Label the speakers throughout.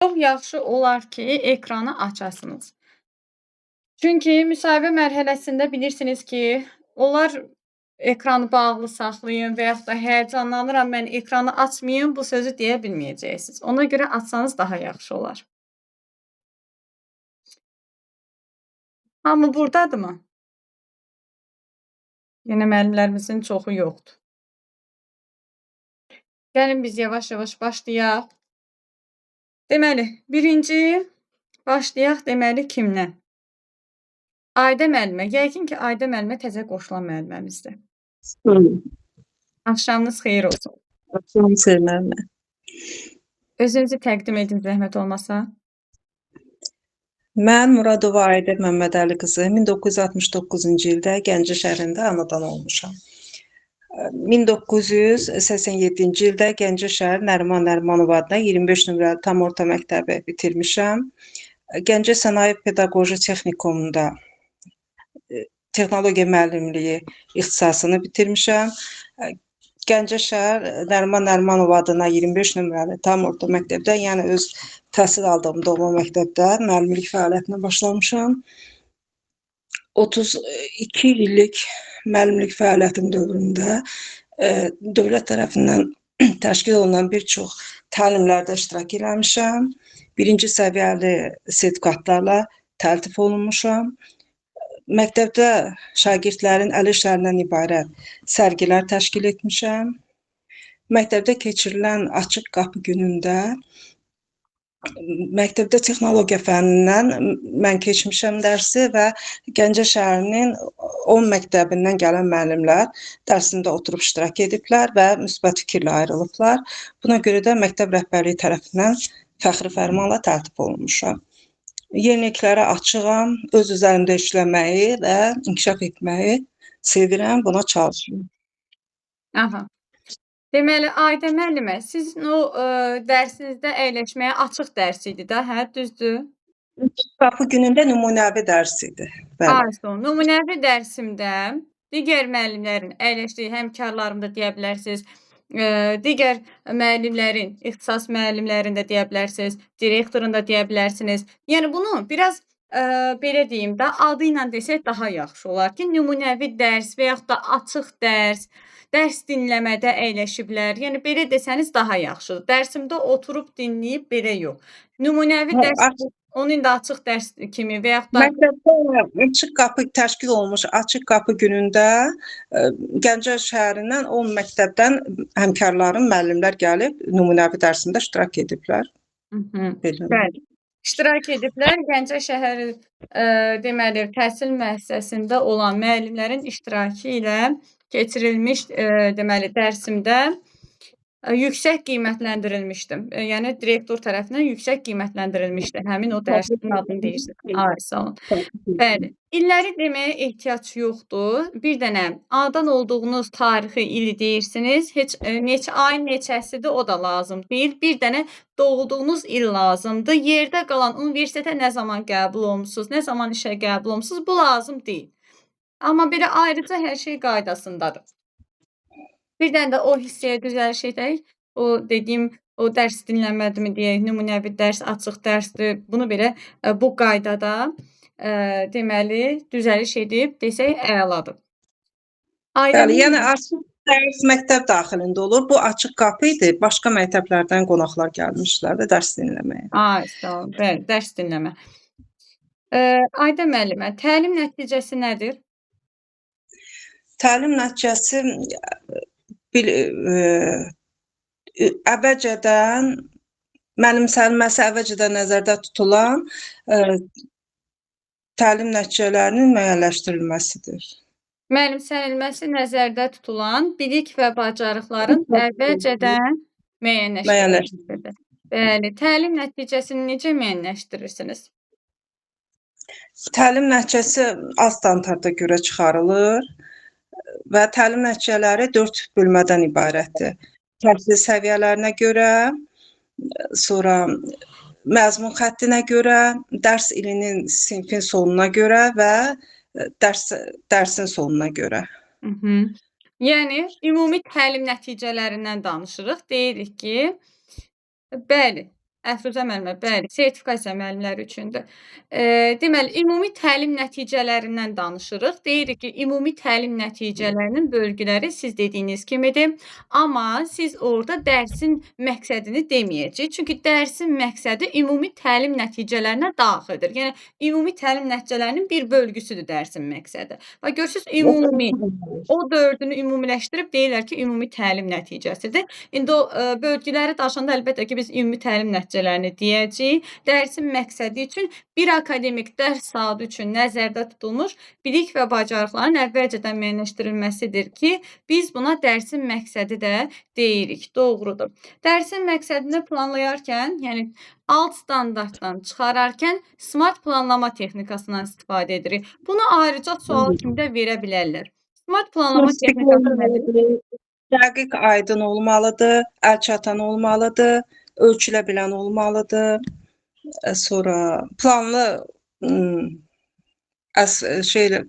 Speaker 1: Çox yaxşı olar ki, ekranı açasınız. Çünki müsahibə mərhələsində bilirsiniz ki, onlar ekranı bağlı saxlayın və yaxud da həyəcanlanıram, mən ekranı açmayım, bu sözü deyə bilməyəcəksiniz. Ona görə açsanız daha yaxşı olar. Hamı burdadırmı? Yenə müəllimlərimizin çoxu yoxdur. Gəlin biz yavaş-yavaş başlayaq. Deməli, birinci başlayaq deməli kimdən? Aydə müəllimə. Yəqin ki, Aydə müəllimə təzə qoşulan müəlliməmizdir. Axşamınız xeyir olsun.
Speaker 2: Axşamınız xeyir müəllimə.
Speaker 1: Özünüzü təqdim edin zəhmət olmasa.
Speaker 2: Mən Muradova Aydə Məmmədəli qızı 1969-cu ildə Gəncə şəhərində anadan olmuşam. 1987-ci ildə Gəncə şəhər Nəriman Nərimanov adına 25 nömrəli tam orta məktəbi bitirmişəm. Gəncə Sənaye Pedaqoji Texnikumunda texnologiya müəllimliyi ixtisasını bitirmişəm. Gəncə şəhər Nəriman Nərimanov adına 25 nömrəli tam orta məktəbdə, yəni öz təhsil aldığım doğma məktəbdə müəllimlik fəaliyyətinə başlamışam. 32 illik müəllimlik fəaliyyətim dövründə dövlət tərəfindən təşkil olunan bir çox təlimlərdə iştirak eləmişəm. Birinci səviyyəli sertifikatlarla təltif olunmuşam. Məktəbdə şagirdlərin əl işlərindən ibarət sərgilər təşkil etmişəm. Məktəbdə keçirilən açıq qapı günündə məktəbdə texnologiya fənnindən mən keçmişəm dərsi və Gəncə şəhərinin 10 məktəbindən gələn müəllimlər dərsində oturub iştirak ediblər və müsbət fikirlə ayrılıblar. Buna görə də məktəb rəhbərliyi tərəfindən fəxri fərmanla təltif olunmuşam. Yeniliklərə açığam, öz üzərimdə işləməyi və inkişaf etməyi sevirəm, buna çalışıram.
Speaker 1: Aha. Deməli, Aydə müəllimə, sizin o dərsinizdə əyləşməyə açıq dərs idi də, hə, düzdür?
Speaker 2: Qapı günündə nümunəvi dərs idi.
Speaker 1: Ayson, nümunəvi dərsimdə digər müəllimlərin əyləşdiyi həmkarlarım da deyə bilərsiniz, digər müəllimlərin, ixtisas müəllimlərin də deyə bilərsiniz, direktorun da deyə bilərsiniz. Yəni bunu biraz belə deyim də, adı ilə desək daha yaxşı olar ki, nümunəvi dərs və yaxud da açıq dərs dinləmədə əyləşiblər. Yəni belə desəniz daha yaxşıdır. Dərsimdə oturub dinləyib belə yox. Nümunəvi dərs, onun da açıq dərs kimi və yaxud da
Speaker 2: məktəbdə açıq qapı təşkil olunmuş açıq qapı günündə Gəncə şəhərindən 10 məktəbdən həmkarlarım, müəllimlər gəlib nümunəvi dərsində iştirak ediblər.
Speaker 1: Bəli. İştirak ediblər. Gəncə şəhəri deməli təhsil müəssisəsində olan müəllimlərin iştirakı ilə keçirilmiş deməli dərsimdə yüksək qiymətləndirilmişdim. Yəni direktor tərəfindən yüksək qiymətləndirilmişdi. Həmin o dərsin adını deyirsiniz. Ay, sağ olun. Bəli. İlləri deməyə ehtiyac yoxdur. Bir dənə anadan olduğunuz tarixi ili deyirsiniz. Heç neçə ayın neçəsidir o da lazım deyil. Bir dənə doğulduğunuz il lazımdır. Yerdə qalan universitetə nə zaman qəbul olmusunuz, nə zaman işə qəbul olmusunuz, bu lazım deyil. Amma belə ayrıca hər şey qaydasındadır. Bir dənə də o hissəyə düzəliş edək. O dediyim, o dərs dinləmədimi deyək, nümunəvi dərs, açıq dərsdir. Bunu belə bu qaydada deməli düzəliş edib desək əladır.
Speaker 2: Bəli, yəni açıq dərs məktəb daxilində olur. Bu açıq qapı idi. Başqa məktəblərdən qonaqlar gəlmişlər də dərs dinləməyə.
Speaker 1: Ay, sağ olun. Bəli, dərs dinləmə. Aydə müəllimə, təlim nəticəsi nədir?
Speaker 2: Təlim nəticəsi əvvəlcədən mənimsənilməsi əvvəlcədən nəzərdə tutulan təlim nəticələrinin müəyyənləşdirilməsidir.
Speaker 1: Mənimsənilməsi nəzərdə tutulan bilik və bacarıqların əvvəlcədən müəyyənləşdirilməsidir. Bəli, təlim nəticəsini necə müəyyənləşdirirsiniz?
Speaker 2: Təlim nəticəsi az standarta görə çıxarılır və təlim nəticələri 4 bölmədən ibarətdir. Təhsil səviyyələrinə görə, sonra məzmun xəttinə görə, dərs ilinin sinfin sonuna görə və dərsin sonuna görə.
Speaker 1: Yəni, ümumi təlim nəticələrindən danışırıq. Deyirik ki, bəli, Əfruzə müəllimə, bəli, sertifikasiya müəllimləri üçündür. Deməli, ümumi təlim nəticələrindən danışırıq. Deyirik ki, ümumi təlim nəticələrinin bölgüləri siz dediyiniz kimidir, amma siz orada dərsin məqsədini deməyəcəyik. Çünki dərsin məqsədi ümumi təlim nəticələrinə daxildir. Yəni, ümumi təlim nəticələrinin bir bölgüsüdür dərsin məqsədi. Və görürsünüz, ümumi, o 4-ünü ümumiləşdirib deyirlər ki, ümumi təlim nəticəsidir. İndi o bölgüləri daşında əlbəttə ki, biz ümumi təlim nəticələrini deyəcəyik. Dərsin məqsədi üçün bir akademik dərs saatı üçün nəzərdə tutulmuş bilik və bacarıqların əvvəlcədən müəyyənləşdirilməsidir ki, biz buna dərsin məqsədi də deyirik. Doğrudur. Dərsin məqsədini planlayarkən, yəni alt standartdan çıxararkən smart planlama texnikasından istifadə edirik. Bunu ayrıca sual kimi də verə bilərlər. Smart planlama texnikası nədir?
Speaker 2: Dəqiq, aydın olmalıdır, əlçatan olmalıdır, ölçülə bilən olmalıdır. Sonra planlı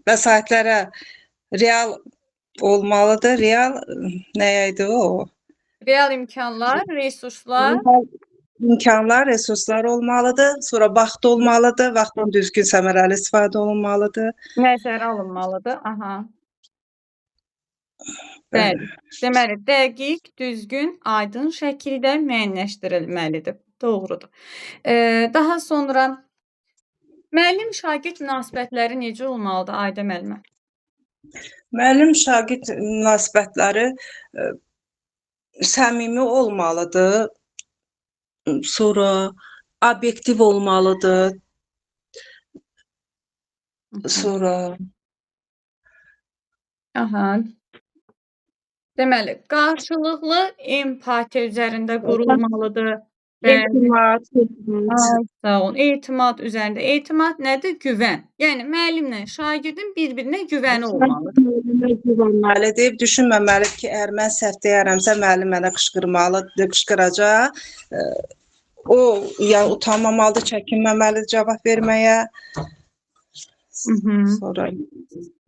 Speaker 2: vəsaitlərə real olmalıdır. Real nə idi o?
Speaker 1: Real imkanlar, resurslar.
Speaker 2: İmkanlar, resurslar olmalıdır. Sonra vaxt olmalıdır. Vaxtdan düzgün səmərəli istifadə olunmalıdır.
Speaker 1: Nəzərə alınmalıdır. Aha. Bəli. Deməli, dəqiq, düzgün, aydın şəkildə müəyyənləşdirilməlidir. Doğrudur. Daha sonra müəllim-şagird münasibətləri necə olmalıdır, Ayda müəllimə?
Speaker 2: Müəllim-şagird münasibətləri səmimi olmalıdır. Sonra obyektiv olmalıdır. Sonra
Speaker 1: Aha. Deməli, qarşılıqlı empatiya üzərində qurulmalıdır.
Speaker 2: etimad,
Speaker 1: Sağ olun. Etimad üzərində. Etimad nədir? Güvən. Yəni, müəllimlə şagirdin bir-birinə güvəni olmalıdır.
Speaker 2: güvənməlidir. Düşünməməlidir ki, əgər mən səhv deyərəmsə, müəllim mənə qışqıracaq. O, ya utanmamalıdır, çəkinməməlidir cavab verməyə. Sonra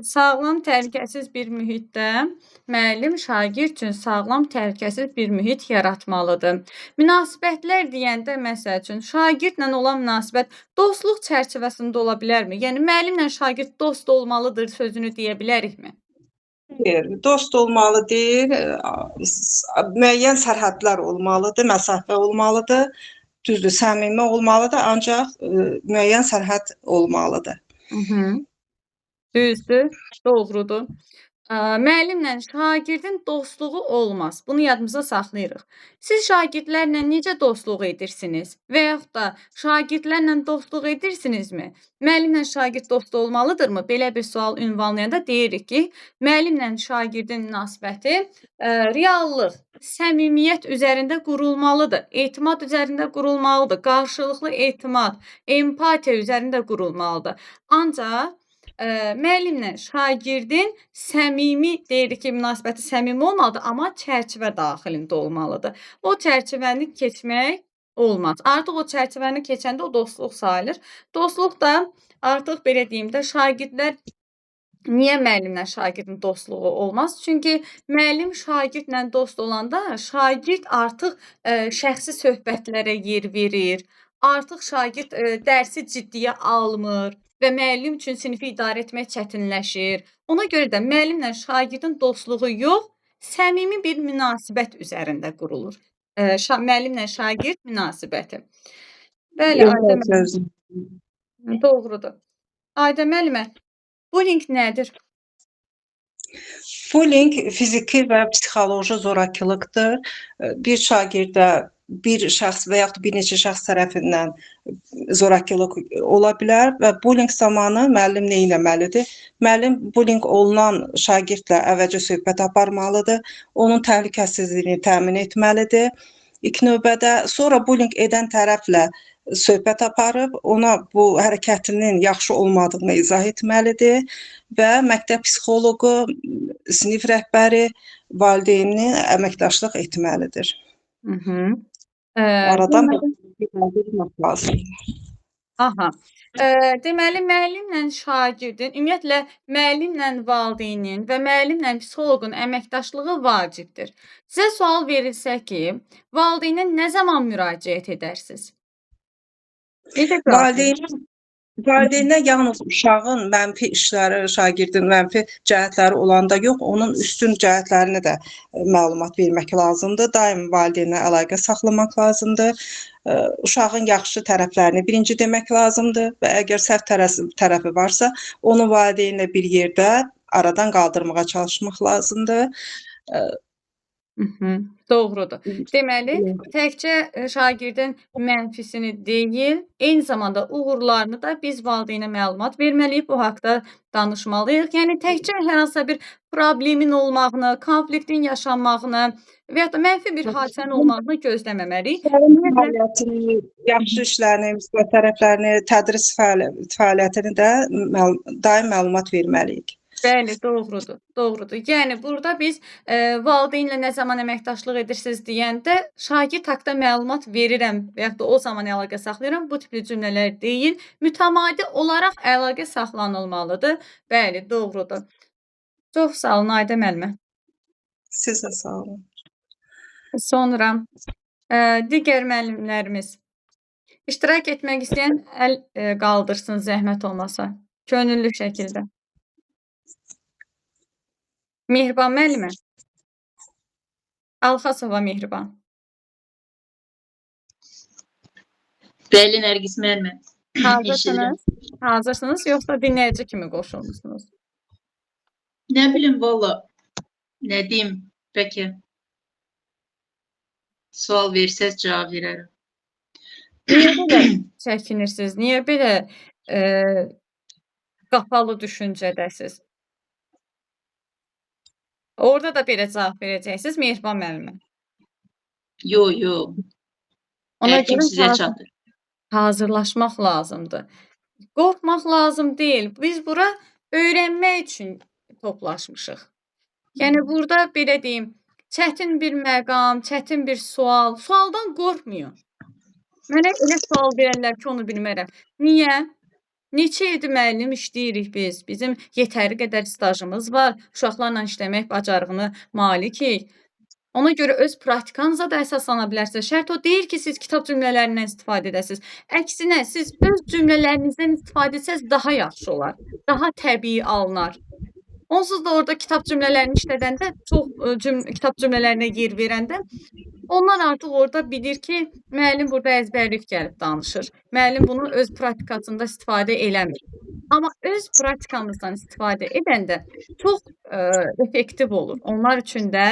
Speaker 1: Sağlam, təhlükəsiz bir mühitdə müəllim şagird üçün sağlam, təhlükəsiz bir mühit yaratmalıdır. Münasibətlər deyəndə, məsəl üçün, şagirdlə olan münasibət dostluq çərçivəsində ola bilərmi? Yəni, müəllimlə şagird dost olmalıdır sözünü deyə bilərikmi?
Speaker 2: dost olmalı deyil, müəyyən sərhədlər olmalıdır, məsafə olmalıdır, düzdür, səmimi olmalıdır, ancaq müəyyən sərhəd olmalıdır.
Speaker 1: Düzdür, doğrudur. Müəllimlə şagirdin dostluğu olmaz. Bunu yadımıza saxlayırıq. Siz şagirdlərlə necə dostluq edirsiniz? Və yaxud da şagirdlərlə dostluq edirsinizmi? Müəllimlə şagird dost olmalıdırmı? Belə bir sual ünvanlayanda deyirik ki, müəllimlə şagirdin münasibəti reallıq, səmimiyyət üzərində qurulmalıdır. Etimad üzərində qurulmalıdır. Qarşılıqlı etimad, empatiya üzərində qurulmalıdır. Ancaq müəllimlə şagirdin səmimi, deyirik ki, münasibəti səmimi olmalıdır, amma çərçivə daxilində olmalıdır. O çərçivəni keçmək olmaz. Artıq o çərçivəni keçəndə o dostluq sayılır. Dostluq da artıq belə deyim də, şagirdlər niyə müəllimlə şagirdin dostluğu olmaz? Çünki müəllim şagirdlə dost olanda şagird artıq şəxsi söhbətlərə yer verir. Artıq şagird dərsi ciddiyə almır və müəllim üçün sinifi idarə etmək çətinləşir. Ona görə də müəllimlə şagirdin dostluğu yox, səmimi bir münasibət üzərində qurulur. Müəllimlə şagird münasibəti. Bəli, Ayda müəllimə. Doğrudur. Ayda müəllimə, bullying nədir?
Speaker 2: Bullying fiziki və psixoloji zorakılıqdır. Bir şagirdə bir şəxs və yaxud bir neçə şəxs tərəfindən zorakılıq ola bilər və bullying zamanı müəllim nə etməlidir? Müəllim bullying olunan şagirdlə əvvəlcə söhbət aparmalıdır, onun təhlükəsizliyini təmin etməlidir. İlk növbədə sonra bullying edən tərəflə söhbət aparıb, ona bu hərəkətinin yaxşı olmadığını izah etməlidir və məktəb psixoloqu, sinif rəhbəri, valideyni əməkdaşlıq etməlidir. Aradan lazım.
Speaker 1: Aha. Deməli, müəllimlə şagirdin, ümumiyyətlə müəllimlə valideynin və müəllimlə psixoloqun əməkdaşlığı vacibdir. Sizə sual verilsə ki, valideynə nə zaman müraciət edərsiniz? Necə cavab verir?
Speaker 2: Valideyn Valideynlər yalnız uşağın mənfi işləri, şagirdin mənfi cəhətləri olanda yox, onun üstün cəhətlərini də məlumat vermək lazımdır. Daim valideynlə əlaqə saxlamaq lazımdır. Uşağın yaxşı tərəflərini birinci demək lazımdır və əgər səhv tərəfi varsa, onu valideynlə bir yerdə aradan qaldırmağa çalışmaq lazımdır.
Speaker 1: Doğrudur. Deməli, təkcə şagirdin mənfisini deyil, eyni zamanda uğurlarını da biz valideynə məlumat verməliyik, bu haqda danışmalıyıq. Yəni təkcə hər hansısa bir problemin olmağını, konfliktin yaşanmağını və ya da mənfi bir hadisənin olmağını gözləməməliyik.
Speaker 2: Fəaliyyətini, yaxşı işlərini, müsbət tərəflərini, tədris fəaliyyətini də daim məlumat verməliyik.
Speaker 1: Bəli, doğrudur, doğrudur. Yəni burada biz valideynlə nə zaman əməkdaşlıq edirsiniz deyəndə şagird haqqında məlumat verirəm və ya da o zaman əlaqə saxlayıram. Bu tipli cümlələr deyil, mütəmadi olaraq əlaqə saxlanılmalıdır. Bəli, doğrudur. Çox sağ olun Ayda müəllimə.
Speaker 2: Siz də sağ olun.
Speaker 1: Sonra digər müəllimlərimiz iştirak etmək istəyən əl qaldırsın zəhmət olmasa, könüllü şəkildə. Mehriban müəllimə. Alxasova Mehriban.
Speaker 3: Bəli, Nərgis müəllimə.
Speaker 1: Hazırsınız yoxsa dinləyici kimi qoşulmusunuz?
Speaker 3: Nə bilim, valla, nə deyim, bəlkə sual versəz cavab verərəm.
Speaker 1: Niyə belə çəkinirsiniz? Niyə belə qapalı düşüncədəsiz? Orada da belə cavab verəcəksiniz, Mehriban müəllimə.
Speaker 3: Yox.
Speaker 1: Ona
Speaker 3: Hər kim
Speaker 1: görə
Speaker 3: sizə çatır.
Speaker 1: hazırlaşmaq lazımdır. Qorxmaq lazım deyil. Biz bura öyrənmək üçün toplaşmışıq. Yəni burada belə deyim, çətin bir məqam, çətin bir sual, sualdan qorxmayın. Mənə elə sual verərlər ki, onu bilmərəm. Niyə? Neçə ildir müəllim işləyirik biz. Bizim yetəri qədər stajımız var. Uşaqlarla işləmək bacarığına malikik. Ona görə öz praktikanıza da əsaslana bilərsiniz. Şərt o deyil ki, siz kitab cümlələrindən istifadə edəsiniz. Əksinə, siz öz cümlələrinizdən istifadə etsəz daha yaxşı olar. Daha təbii alınar. Onsuz da orada kitab cümlələrini işlədəndə, çox kitab cümlələrinə yer verəndə, onlar artıq orada bilir ki, müəllim burada əzbərlik gəlib danışır. Müəllim bunu öz praktikasında istifadə eləmir. Amma öz praktikamızdan istifadə edəndə çox effektiv olur. Onlar üçün də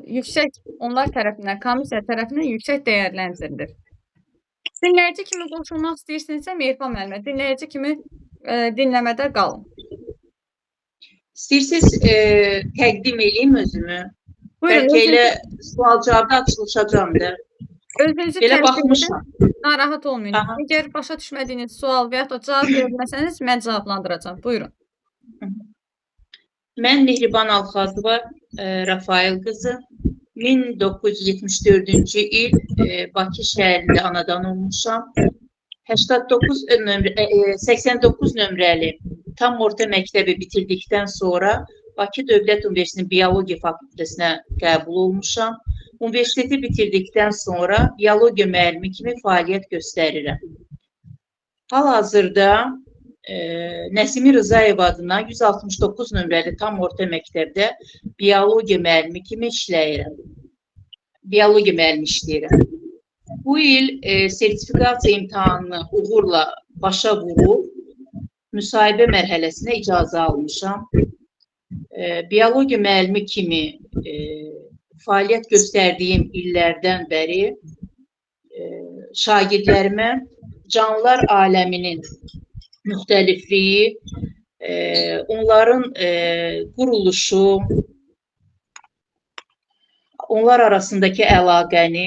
Speaker 1: yüksək, onlar tərəfindən, komissiya tərəfindən yüksək dəyərləndirilir. Dinləyici kimi qoşulmaq istəyirsinizsə, Mehriban müəllimə, dinləyici kimi dinləmədə qalın.
Speaker 3: İstəyirsiniz təqdim edeyim özümü?
Speaker 1: Buyurun,
Speaker 3: Bəlkə elə sual-cavabda açılışacağım da.
Speaker 1: özünüzü
Speaker 3: Belə
Speaker 1: təqdim
Speaker 3: baxmışam.
Speaker 1: edin, narahat olmayın.
Speaker 3: Aha.
Speaker 1: Əgər başa düşmədiyiniz sual və ya da cavab verməsəniz, mən cavablandıracağam. Buyurun.
Speaker 3: Mən Mehriban Alxazova Rafael qızı. 1974-cü il Bakı şəhərində anadan olmuşam. 89 nömrəli tam orta məktəbi bitirdikdən sonra Bakı Dövlət Universitetinin Biologiya fakültəsinə qəbul olmuşam. Universiteti bitirdikdən sonra biologiya müəllimi kimi fəaliyyət göstərirəm. Hal-hazırda Nəsimi Rızayev adına 169 nömrəli tam orta məktəbdə biologiya müəllimi kimi işləyirəm. Biologiya müəllimi işləyirəm. Bu il sertifikasiya imtahanını uğurla başa vurub, müsahibə mərhələsinə icazə almışam. Biologiya müəllimi kimi fəaliyyət göstərdiyim illərdən bəri şagirdlərimə canlılar aləminin müxtəlifliyi, onların quruluşu, onlar arasındakı əlaqəni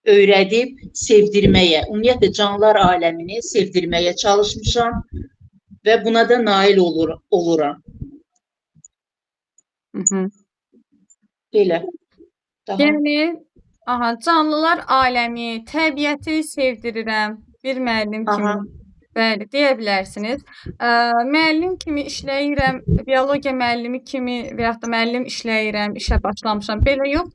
Speaker 3: öyrədib sevdirməyə, ümumiyyətlə canlılar aləmini sevdirməyə çalışmışam və buna da nail oluram. Belə.
Speaker 1: Yəni, canlılar aləmi, təbiəti sevdirirəm bir müəllim kimi. Bəli, deyə bilərsiniz. Müəllim kimi işləyirəm, biologiya müəllimi kimi və ya da müəllim işləyirəm, işə başlamışam. Belə yox.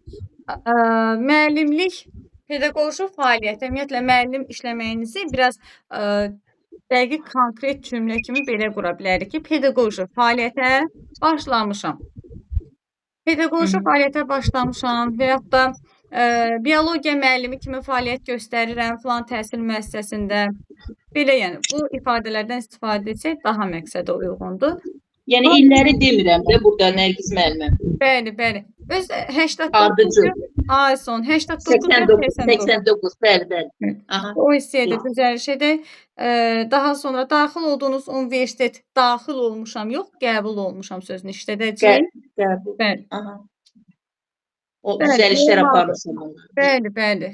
Speaker 1: Müəllimlik pedaqoji fəaliyyətə, ümumiyyətlə müəllim işləməyinizi biraz dəqiq, konkret cümlə kimi belə qura bilərik ki, pedaqoji fəaliyyətə başlamışam. Pedaqoji fəaliyyətə başlamışam və yaxud da biologiya müəllimi kimi fəaliyyət göstərirəm filan təhsil müəssisəsində. Belə, yəni bu ifadələrdən istifadə etsək daha məqsədə uyğundur.
Speaker 3: Yəni illəri demirəm də burada Nərgiz müəllimə.
Speaker 1: Bəli, bəli. Öz 89
Speaker 3: Ardıcıl.
Speaker 1: ay son 89
Speaker 3: 89, bəli. Aha.
Speaker 1: O hissiyyə düzəliş edək. Daha sonra daxil olduğunuz universitet, daxil olmuşam, yox, qəbul olmuşam sözünü işlədəcəyik.
Speaker 3: Qəbul.
Speaker 1: Bəli.
Speaker 3: Aha. O düzəlişlər aparmışam.
Speaker 1: Bəli, bəli.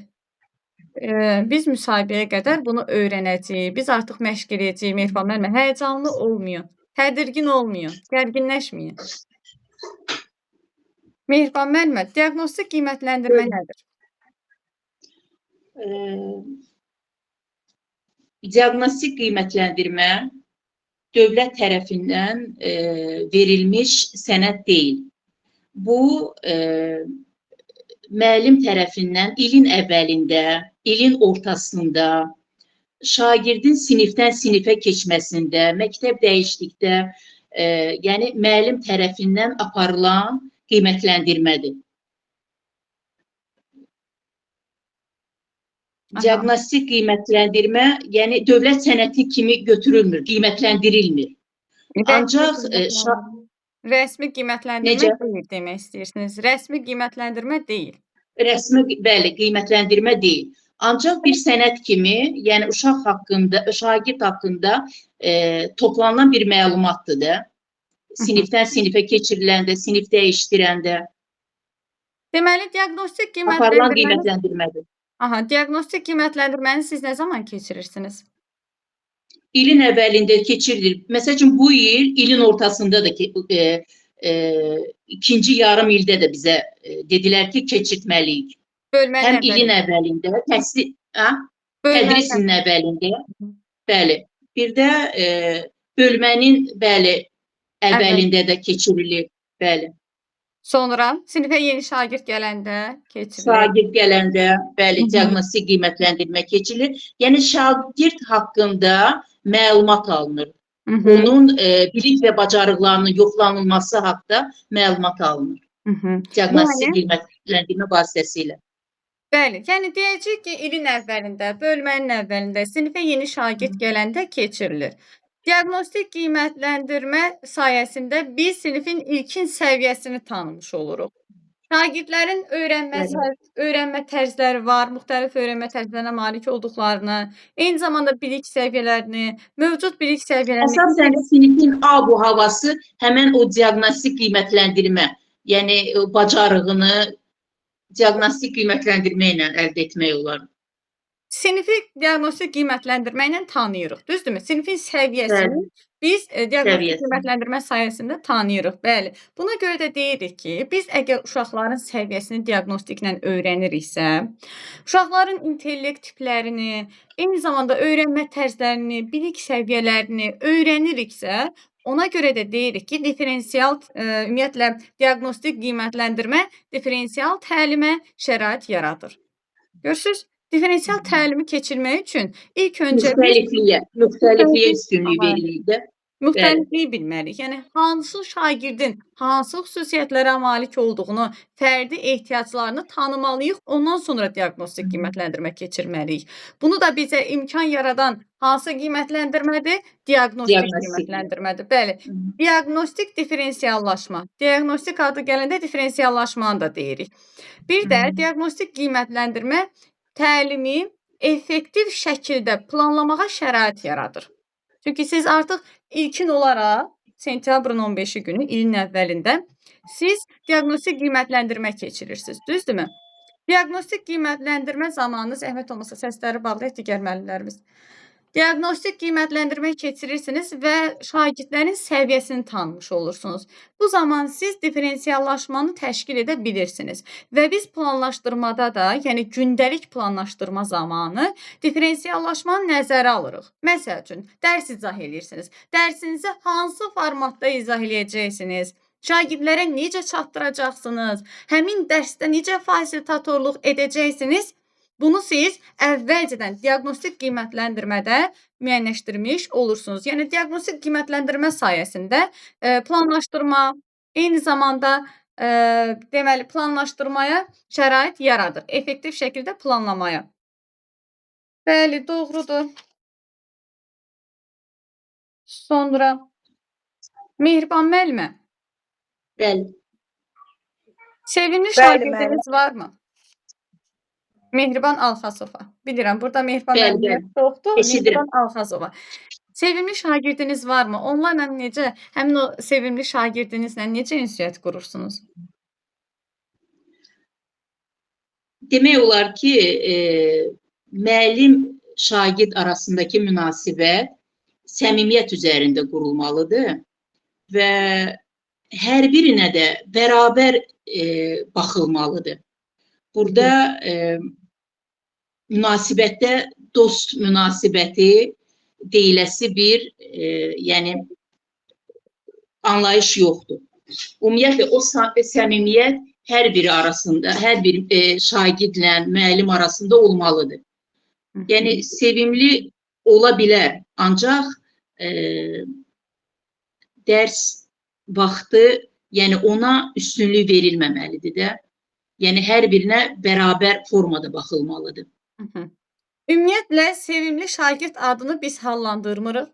Speaker 1: Biz müsahibəyə qədər bunu öyrənəcəyik. Biz artıq məşq edəcəyik. Mehriban müəllimə, həyəcanlı olmayın. Tədirgin olmayın. Gərginləşməyin. Mehriban müəllimə, diaqnostik qiymətləndirmə nədir?
Speaker 3: Diaqnostik qiymətləndirmə dövlət tərəfindən verilmiş sənəd deyil. Bu, müəllim tərəfindən ilin əvvəlində, ilin ortasında, şagirdin sinifdən sinifə keçməsində, məktəb dəyişdikdə, yəni müəllim tərəfindən aparılan qiymətləndirmədir. Diaqnostik qiymətləndirmə, yəni dövlət sənədi kimi götürülmür, qiymətləndirilmir. Ancaq
Speaker 1: rəsmi qiymətləndirmə deyil demək istəyirsiniz. Rəsmi qiymətləndirmə deyil.
Speaker 3: Rəsmi, bəli, qiymətləndirmə deyil. Ancaq bir sənəd kimi, yəni uşaq haqqında, şagird haqqında toplanılan bir məlumatdır da. Sinifdən sinifə keçiriləndə, sinif dəyişdirəndə
Speaker 1: Deməli, diaqnostik
Speaker 3: aparılan qiymətləndirmədir.
Speaker 1: Aha, diaqnostik qiymətləndirməni siz nə zaman keçirirsiniz?
Speaker 3: İlin əvvəlində keçirilir. Məsəl üçün, bu il, ilin ortasında da ikinci yarım ildə də bizə dedilər ki, keçirtməliyik. Həm ilin əvvəlində, tədris ilin əvvəlində, bəli. Bir də bölmənin, bəli, əvvəlində də keçirilir, bəli.
Speaker 1: Sonra sinifə yeni şagird gələndə keçirilir.
Speaker 3: Şagird gələndə, bəli, diaqnostik qiymətləndirmə keçirilir. Yəni, şagird haqqında məlumat alınır. Onun bilik və bacarıqlarının yoxlanılması haqda məlumat alınır. Diaqnostik qiymətləndirmə vasitəsilə.
Speaker 1: Bəli, yəni deyəcək ki, ilin əvvəlində, bölmənin əvvəlində, sinifə yeni şagird gələndə keçirilir. Diaqnostik qiymətləndirmə sayəsində biz sinifin ilkin səviyyəsini tanımış oluruq. Şagirdlərin öyrənmə tərzləri var, müxtəlif öyrənmə tərzlərinə malik olduqlarını, eyni zamanda bilik səviyyələrini, mövcud bilik səviyyələrini...
Speaker 3: Əsasən sinifin abu havası həmən o diaqnostik qiymətləndirmə, yəni bacarığını diaqnostik qiymətləndirmə ilə əldə etmək olar.
Speaker 1: Sinifi diaqnostik qiymətləndirmə ilə tanıyırıq, düzdürmü? Sinifin səviyyəsini biz diaqnostik qiymətləndirmə sayəsində tanıyırıq, bəli. Buna görə də deyirik ki, biz əgər uşaqların səviyyəsini diaqnostiklə öyrəniriksə, uşaqların intellekt tiplərini, eyni zamanda öyrənmə tərzlərini, bilik səviyyələrini öyrəniriksə, ona görə də deyirik ki, diferensial, ümumiyyətlə, diaqnostik qiymətləndirmə diferensial təlimə şərait yaradır. Görürsünüz, diferensial təlimi keçirmək üçün ilk öncə...
Speaker 3: Müxtəlifliyə üstünlüyü veririk də.
Speaker 1: Müxtəlifliyi bilməliyik. Yəni, hansı şagirdin hansı xüsusiyyətlərə malik olduğunu, fərdi ehtiyaclarını tanımalıyıq, ondan sonra diaqnostik qiymətləndirmə keçirməliyik. Bunu da bizə imkan yaradan hansı qiymətləndirmədir? Diaqnostik qiymətləndirmədir. Bəli, diaqnostik diferensiallaşma. Diaqnostik adı gələndə diferensiallaşmanı da deyirik. Bir də diaqnostik qiymətləndirmə təlimi effektiv şəkildə planlamağa şərait yaradır. Çünki siz artıq ilkin olaraq sentyabrın 15-i günü, ilin əvvəlində siz diaqnostik qiymətləndirmə keçirirsiniz, düzdürmü? Diaqnostik qiymətləndirmə zamanı, zəhmət olmasa səsləri bağlayaq digər müəllimlərimiz. Diaqnostik qiymətləndirmə keçirirsiniz və şagirdlərin səviyyəsini tanımış olursunuz. Bu zaman siz diferensiallaşmanı təşkil edə bilirsiniz. Və biz planlaşdırmada da, yəni gündəlik planlaşdırma zamanı diferensiallaşmanı nəzərə alırıq. Məsəl üçün, dərs izah edirsiniz. Dərsinizi hansı formatda izah edəcəksiniz? Şagirdlərə necə çatdıracaqsınız? Həmin dərsdə necə fasilitatorluq edəcəksiniz? Bunu siz əvvəlcədən diaqnostik qiymətləndirmədə müəyyənləşdirmiş olursunuz. Yəni diaqnostik qiymətləndirmə sayəsində planlaşdırma, eyni zamanda deməli planlaşdırmaya şərait yaradır. Effektiv şəkildə planlamaya. Bəli, doğrudur. Sonra Mehriban müəllimə,
Speaker 3: Bəli.
Speaker 1: sevimli
Speaker 2: Bəli,
Speaker 1: şagirdiniz varmı? Mehriban Alxazova. Bilirəm, burada Mehriban
Speaker 3: Bəli,
Speaker 1: müəllimə
Speaker 3: bəli.
Speaker 1: çoxdur.
Speaker 3: Eşidirəm.
Speaker 1: Mehriban Alxazova. Sevimli şagirdiniz varmı? Onlarla necə, həmin o sevimli şagirdinizlə necə ünsiyyət qurursunuz?
Speaker 3: Demək olar ki, müəllim-şagird arasındakı münasibət səmimiyyət üzərində qurulmalıdır və hər birinə də bərabər baxılmalıdır. Burada münasibətdə dost münasibəti deyiləsi bir yəni anlayış yoxdur. Ümumiyyətlə o səmimiyyət hər biri arasında, hər bir şagirdlə müəllim arasında olmalıdır. Yəni sevimli ola bilər, ancaq dərs vaxtı, yəni ona üstünlük verilməməlidir də. Yəni hər birinə bərabər formada baxılmalıdır.
Speaker 1: Ümumiyyətlə sevimli şagird adını biz hallandırmırıq.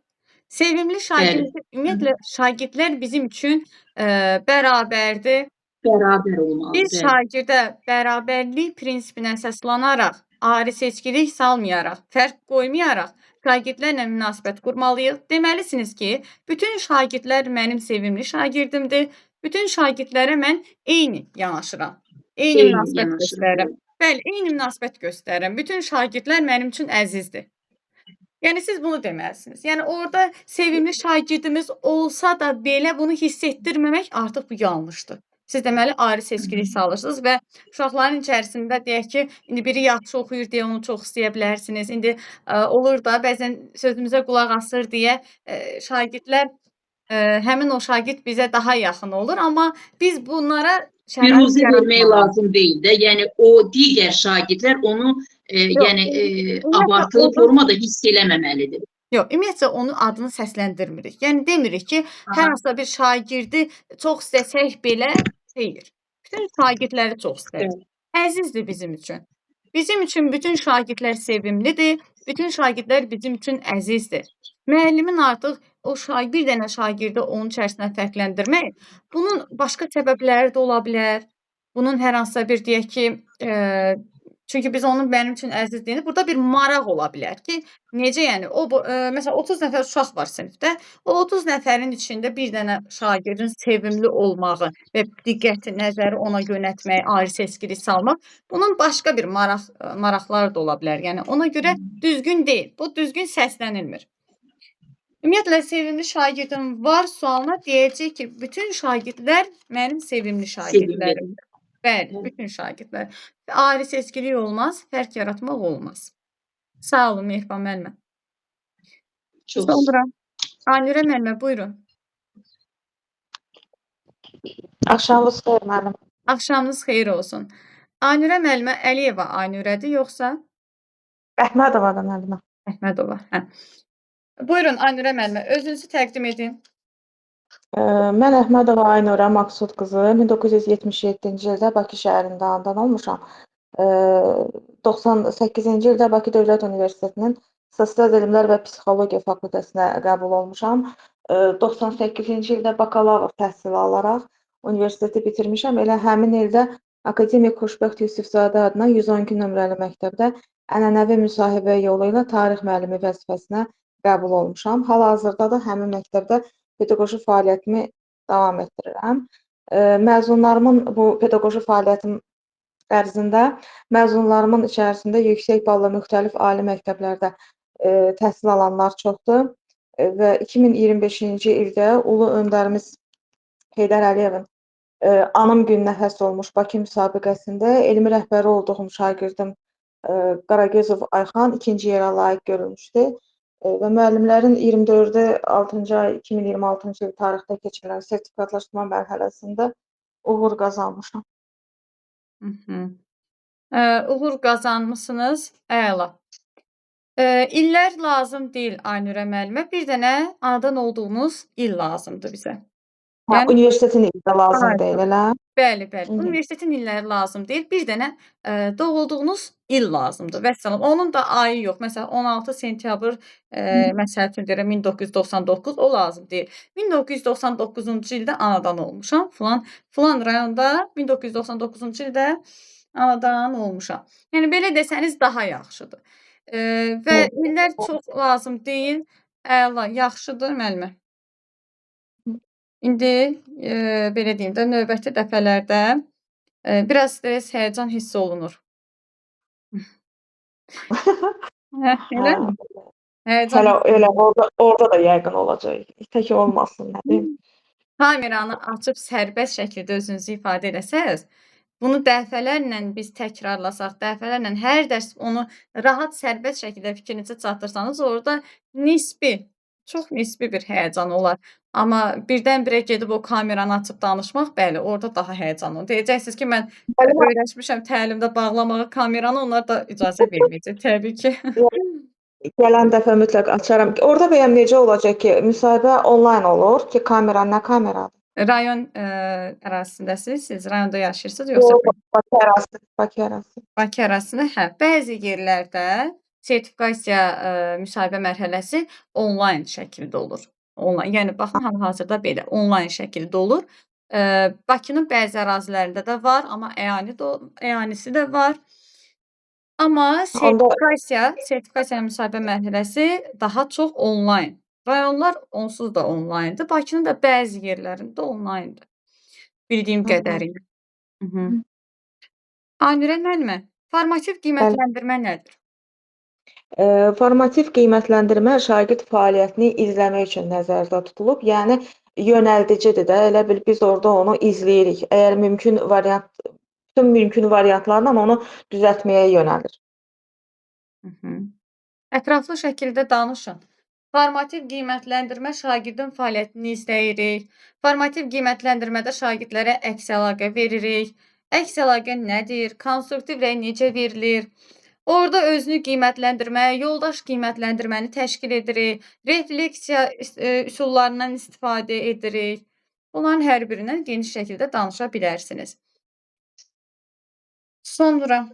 Speaker 1: Sevimli şagird, ümumiyyətlə şagirdlər bizim üçün bərabərdir.
Speaker 3: Bərabər olmalıdır.
Speaker 1: Biz şagirdə bərabərlik prinsipinə əsaslanaraq, ayrı seçkilik salmayaraq, fərq qoymayaraq şagirdlərlə münasibət qurmalıyıq. Deməlisiniz ki, bütün şagirdlər mənim sevimli şagirdimdir. Bütün şagirdlərə mən eyni yanaşıram. Eyni münasibət göstərirəm. Bəli, eyni münasibət göstərirəm. Bütün şagirdlər mənim üçün əzizdir. Yəni siz bunu deməlisiniz. Yəni orada sevimli şagirdimiz olsa da belə bunu hiss etdirməmək artıq bu yanlışdır. Siz deməli ayrı seçkilik salırsınız və uşaqların içərisində deyək ki, indi biri yaxşı oxuyur deyə onu çox istəyə bilərsiniz. İndi olur da bəzən sözümüzə qulaq asır deyə şagirdlər həmin o şagird bizə daha yaxın olur, amma biz bunlara
Speaker 3: Biruzə vermək lazım deyil də. Yəni o digər şagirdlər onu yəni abartılı formada hiss eləməməlidir.
Speaker 1: Yox, ümumiyyətlə onun adını səsləndirmirik. Yəni demirik ki, hər hansısa bir şagirdi çox istəsək belə deyir. Bütün şagirdləri çox istəyir. Əzizdir bizim üçün. Bizim üçün bütün şagirdlər sevimlidir. Bütün şagirdlər bizim üçün əzizdir. Müəllimin artıq o bir dənə şagirdi onun içərisində fərqləndirmək, bunun başqa səbəbləri də ola bilər. Bunun hər hansısa bir deyək ki, çünki biz onun mənim üçün əzizliyini, burada bir maraq ola bilər ki, necə yəni, məsələn 30 nəfər uşaq var sinifdə, o 30 nəfərin içində bir dənə şagirdin sevimli olmağı və diqqəti, nəzəri ona yönəltmək, ayrı seçkilik salmaq, bunun başqa bir maraqları da ola bilər. Yəni ona görə düzgün deyil, bu düzgün səslənilmir. Ümumiyyətlə, sevimli şagirdim var sualına deyəcək ki, bütün şagirdlər mənim sevimli şagirdlərimdir. Bəli, bütün şagirdlər. Ayrı seçkilik olmaz, fərq yaratmaq olmaz. Sağ olun, Mehriban müəllimə. Sonra Aynurə müəllimə, buyurun.
Speaker 4: Axşamınız xeyir müəllim.
Speaker 1: Axşamınız xeyir olsun. Aynurə müəllimə Əliyeva Aynurədir, yoxsa?
Speaker 4: Əhmədova da müəllimə.
Speaker 1: Əhmədova, hə. Buyurun Aynurə müəllimə, özünüzü təqdim edin.
Speaker 4: Mən Əhmədova Aynurə Maqsud qızı 1977-ci ildə Bakı şəhərində anadan olmuşam. 98-ci ildə Bakı Dövlət Universitetinin Sosial Elmlər və Psixologiya fakültəsinə qəbul olmuşam. 98-ci ildə bakalavr təhsili alaraq universiteti bitirmişəm. Elə həmin ildə Akademik Xoşbəxt Yusifzadə adına 112 nömrəli məktəbdə ənənəvi müsahibə yolu ilə tarix müəllimi vəzifəsinə qəbul olmuşam. Hal-hazırda da həmin məktəbdə pedaqoji fəaliyyətimi davam etdirirəm. Məzunlarımın bu pedaqoji fəaliyyətim ərzində məzunlarımın içərisində yüksək balla müxtəlif ali məktəblərdə təhsil alanlar çoxdur və 2025-ci ildə Ulu Öndərimiz Heydər Əliyevin anım gününə həsr olmuş Bakı müsabiqəsində elmi rəhbəri olduğum şagirdim Qaragözov Ayxan ikinci yerə layiq görülmüşdü. Və müəllimlərin 24-ü 6-cı ay 2026-cı il tarixdə keçirilən sertifikatlaşdırma mərhələsində uğur qazanmışam.
Speaker 1: Uğur qazanmısınız. Əla. İllər lazım deyil Aynurə müəllimə. Bir dənə anadan olduğunuz il lazımdır bizə.
Speaker 4: Hə,
Speaker 1: Yəni
Speaker 4: universitetin ildə lazım
Speaker 1: Aynen.
Speaker 4: deyil, elə?
Speaker 1: Bəli, bəli.
Speaker 4: Mhm.
Speaker 1: Universitetin illəri lazım deyil. Bir dənə doğulduğunuz il lazımdır. Vəssalam. Onun da ayı yox. Məsələn, 16 sentyabr, məsəl üçün deyirəm 1999 o lazım deyil. 1999-cu ildə anadan olmuşam. Filan rayonda 1999-cu ildə anadan olmuşam. Yəni belə desəniz daha yaxşıdır. Və illər çox lazım deyil. Əla, yaxşıdır müəllimə. İndi belə deyim də, növbəti dəfələrdə biraz stres, həyəcan hiss olunur. Hə, eləmi? Həyəcan
Speaker 4: Hələ
Speaker 1: hiss
Speaker 4: elə
Speaker 1: olunur.
Speaker 4: orada da yəqin olacaq. Tək olmasın, nə bilim.
Speaker 1: Kameranı açıb sərbəst şəkildə özünüzü ifadə eləsəz, bunu dəfələrlə biz təkrarlasaq, dəfələrlə hər dərs onu rahat, sərbəst şəkildə fikrinizi çatdırsanız, orada çox nisbi bir həyəcan olar. Amma birdən-birə gedib o kameranı açıb danışmaq, bəli, orada daha həyəcanlı. Deyəcəksiniz ki, mən öyrəşmişəm təlimdə bağlamağa kameranı, onlar da icazə verməyəcək təbii ki.
Speaker 4: Gələn dəfə mütləq açaram. Orada bəyəm necə olacaq ki, müsahibə onlayn olur ki, kamera nə kameradır?
Speaker 1: Rayon ərazisindəsiz, siz rayonda yaşayırsınız, yoxsa
Speaker 4: Bakı ərazisi.
Speaker 1: Bakı ərazisində? Hə, bəzi yerlərdə sertifikasiya müsahibə mərhələsi onlayn şəkildə olur. Onlayn, yəni baxın, hal-hazırda belə onlayn şəkildə olur. Bakının bəzi ərazilərində də var, amma əyanisi də var. Amma sertifikasiya müsahibə mərhələsi daha çox onlayn. Rayonlar onsuz da onlayndır. Bakının da bəzi yerlərində onlayndır. Bildiyim qədərilə. Aynurə müəllimə, formativ qiymətləndirmə nədir?
Speaker 4: Formativ qiymətləndirmə şagird fəaliyyətini izləmək üçün nəzərdə tutulub. Yəni yönəldicidir də. Elə bil biz orada onu izləyirik. Əgər bütün mümkün variantlarla onu düzəltməyə yönəlir.
Speaker 1: Ətraflı şəkildə danışın. Formativ qiymətləndirmə şagirdin fəaliyyətini izləyirik. Formativ qiymətləndirmədə şagirdlərə əks əlaqə veririk. Əks əlaqə nədir? Konstruktiv rəy necə verilir? Orada özünü qiymətləndirmə, yoldaş qiymətləndirməni təşkil edirik. Refleksiya üsullarından istifadə edirik. Bunların hər birindən geniş şəkildə danışa bilərsiniz. Sonra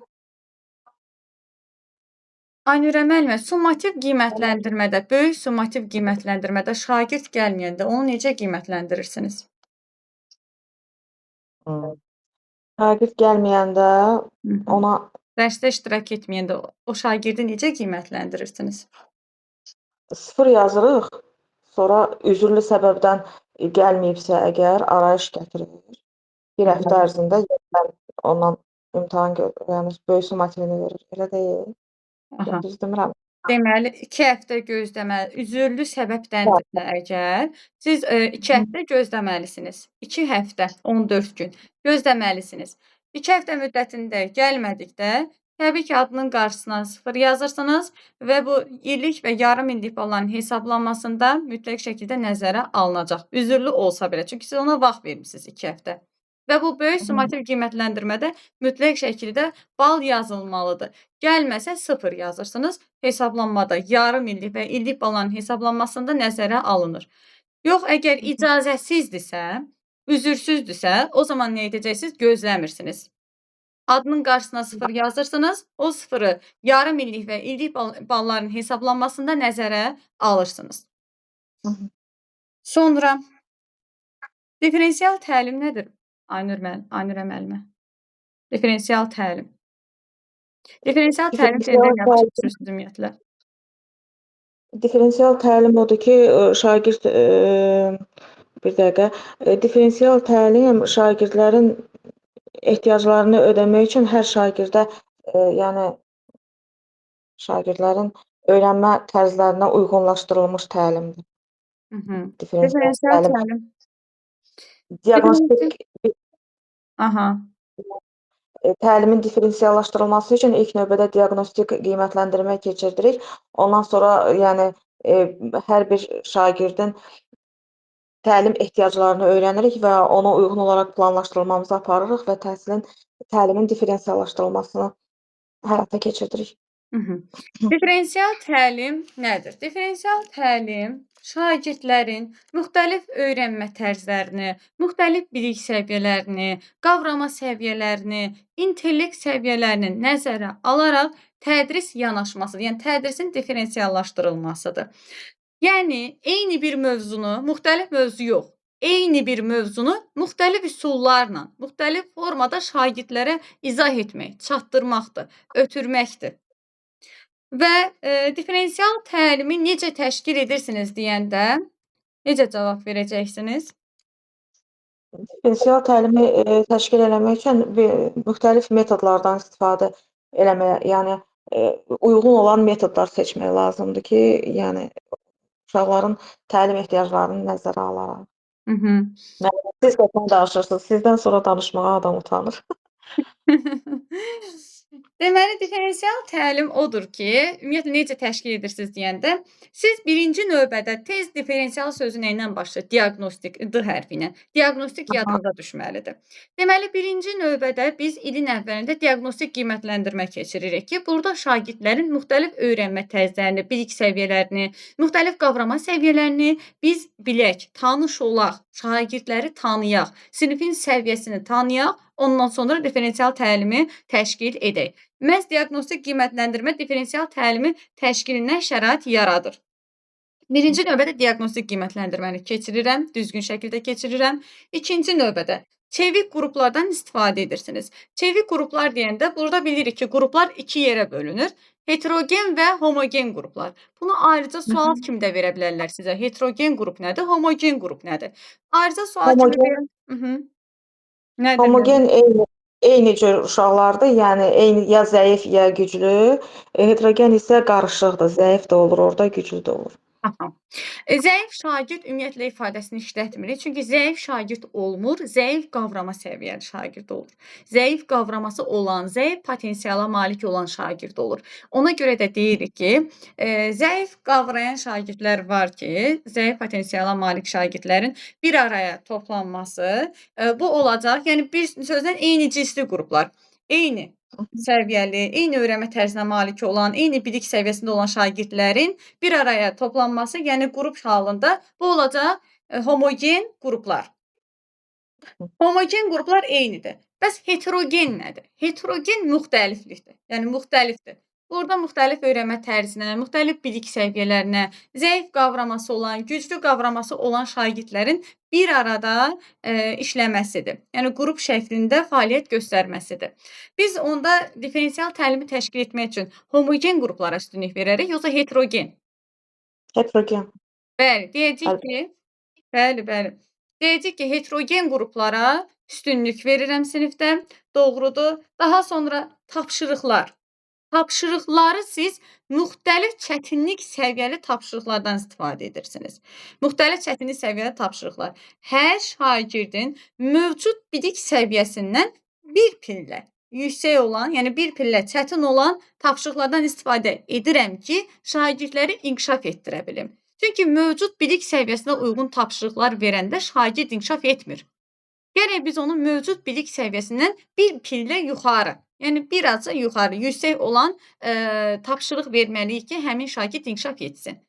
Speaker 1: Aynurə müəllimə, summativ qiymətləndirmədə, böyük summativ qiymətləndirmədə şagird gəlməyəndə onu necə qiymətləndirirsiniz?
Speaker 4: Şagird gəlməyəndə ona
Speaker 1: Dərsdə iştirak etməyəndə o şagirdi necə qiymətləndirirsiniz?
Speaker 4: 0 yazırıq. Sonra üzürlü səbəbdən gəlməyibsə əgər arayış gətirilir. Bir həftə ərzində yenidən ondan imtahan yəni böyük summativini verir. Elə deyil.
Speaker 1: Aha.
Speaker 4: Düz demirəm.
Speaker 1: Deməli 2 həftə gözləməli. Üzürlü səbəbdəndirsə əgər, siz 2 həftə gözləməlisiniz. 2 həftə, 14 gün gözləməlisiniz. 2 həftə müddətində gəlmədikdə, təbii ki, adının qarşısına 0 yazırsınız və bu illik və yarım illik balların hesablanmasında mütləq şəkildə nəzərə alınacaq. Üzürlü olsa belə, çünki siz ona vaxt vermisiniz 2 həftə. Və bu böyük summativ qiymətləndirmədə mütləq şəkildə bal yazılmalıdır. Gəlməsə 0 yazırsınız. Hesablanmada yarım illik və illik balların hesablanmasında nəzərə alınır. Yox, əgər icazəsizdirsə, üzürsüzdürsə, o zaman nə edəcəksiniz? Gözləmirsiniz. Adının qarşısına 0 yazırsınız. O 0-ı yarım illik və illik balların hesablanmasında nəzərə alırsınız. Sonra differensial təlim nədir? Aynurə müəllimə. Differensial təlim. Differensial təlim deyəndə nə başa düşürsünüz ümumiyyətlə?
Speaker 4: Differensial təlim odur ki, şagird bir dəqiqə. Differensial təlim şagirdlərin ehtiyaclarını ödəmək üçün hər şagirdə, yəni şagirdlərin öyrənmə tərzlərinə uyğunlaşdırılmış təlimdir.
Speaker 1: Differensial təlim.
Speaker 4: Diaqnostik
Speaker 1: Aha.
Speaker 4: Təlimin differensiallaşdırılması üçün ilk növbədə diaqnostik qiymətləndirmə keçirdirik. Ondan sonra yəni hər bir şagirdin təlim ehtiyaclarını öyrənirik və ona uyğun olaraq planlaşdırılmamızı aparırıq və təlimin differensiallaşdırılmasını həyata keçiririk.
Speaker 1: Differensial təlim nədir? Differensial təlim şagirdlərin müxtəlif öyrənmə tərzlərini, müxtəlif bilik səviyyələrini, qavrama səviyyələrini, intellekt səviyyələrini nəzərə alaraq tədris yanaşmasıdır. Yəni tədrisin differensiallaşdırılmasıdır. Yəni eyni bir mövzunu, müxtəlif mövzu yox, eyni bir mövzunu müxtəlif üsullarla, müxtəlif formada şagirdlərə izah etmək, çatdırmaqdır, ötürməkdir. Və differensial təlimi necə təşkil edirsiniz deyəndə necə cavab verəcəksiniz?
Speaker 4: Differensial təlimi təşkil eləmək üçün müxtəlif metodlardan istifadə eləməyə, yəni uyğun olan metodlar seçmək lazımdır ki, yəni uşaqların təlim ehtiyaclarını nəzərə alaraq. Siz qəşəng danışırsınız, sizdən sonra danışmağa adam utanır.
Speaker 1: Deməli, differensial təlim odur ki, ümumiyyətlə necə təşkil edirsiniz deyəndə, siz birinci növbədə tez differensial sözü nə ilə başlayır? Diaqnostik, D hərfi ilə. Diaqnostik yadınıza düşməlidir. Deməli, birinci növbədə biz ilin əvvəlində diaqnostik qiymətləndirmə keçiririk ki, burada şagirdlərin müxtəlif öyrənmə tərzlərini, bilik səviyyələrini, müxtəlif qavrama səviyyələrini biz bilək, tanış olaq, şagirdləri tanıyaq, sinifin səviyyəsini tanıyaq, ondan sonra differensial təlimi təşkil edək. Məhz diaqnostik qiymətləndirmə differensial təlimi təşkilinə şərait yaradır. Birinci növbədə diaqnostik qiymətləndirməni keçirirəm, düzgün şəkildə keçirirəm. İkinci növbədə çevik qruplardan istifadə edirsiniz. Çevik qruplar deyəndə burada bilirik ki, qruplar iki yerə bölünür. Heterogen və homogen qruplar. Bunu ayrıca sual kimi də verə bilərlər sizə. Heterogen qrup nədir, homogen qrup nədir? Ayrıca sual kimi verə...
Speaker 4: Homogen eyni cür uşaqlardır, yəni eyni ya zəif, ya güclü. Heterogen isə qarışıqdır, zəif də olur orada, güclü də olur.
Speaker 1: Zəif şagird ümumiyyətlə ifadəsini işlətmirik. Çünki zəif şagird olmur, zəif qavrama səviyyəli şagird olur. Zəif qavraması olan, zəif potensiala malik olan şagird olur. Ona görə də deyirik ki, zəif qavrayan şagirdlər var ki, zəif potensiala malik şagirdlərin bir araya toplanması bu olacaq. Yəni bir sözlə eyni cinsli qruplar, eyni səviyyəli, eyni öyrənmə tərzinə malik olan, eyni bilik səviyyəsində olan şagirdlərin bir araya toplanması, yəni qrup halında bu olacaq homogen qruplar. Homogen qruplar eynidir. Bəs heterogen nədir? Heterogen müxtəliflikdir, yəni müxtəlifdir. Burada müxtəlif öyrənmə tərzinə, müxtəlif bilik səviyyələrinə, zəif qavraması olan, güclü qavraması olan şagirdlərin bir arada işləməsidir. Yəni qrup şəklində fəaliyyət göstərməsidir. Biz onda differensial təlimi təşkil etmək üçün homogen qruplara üstünlük verərik, yoxsa heterogen?
Speaker 4: Heterogen.
Speaker 1: Bəli, deyəcək ki, bəli. Deyəcək ki, heterogen qruplara üstünlük verirəm sinifdə. Doğrudur. Daha sonra tapşırıqlar. Tapşırıqları siz müxtəlif çətinlik səviyyəli tapşırıqlardan istifadə edirsiniz. Müxtəlif çətinlik səviyyəli tapşırıqlar. Hər şagirdin mövcud bilik səviyyəsindən bir pillə yüksək olan, yəni bir pillə çətin olan tapşırıqlardan istifadə edirəm ki, şagirdləri inkişaf etdirə bilim. Çünki mövcud bilik səviyyəsinə uyğun tapşırıqlar verəndə şagird inkişaf etmir. Gərək biz onun mövcud bilik səviyyəsindən bir pillə yuxarı, yəni birazca yuxarı, yüksək olan tapşırıq verməliyik ki, həmin şagird inkişaf etsin.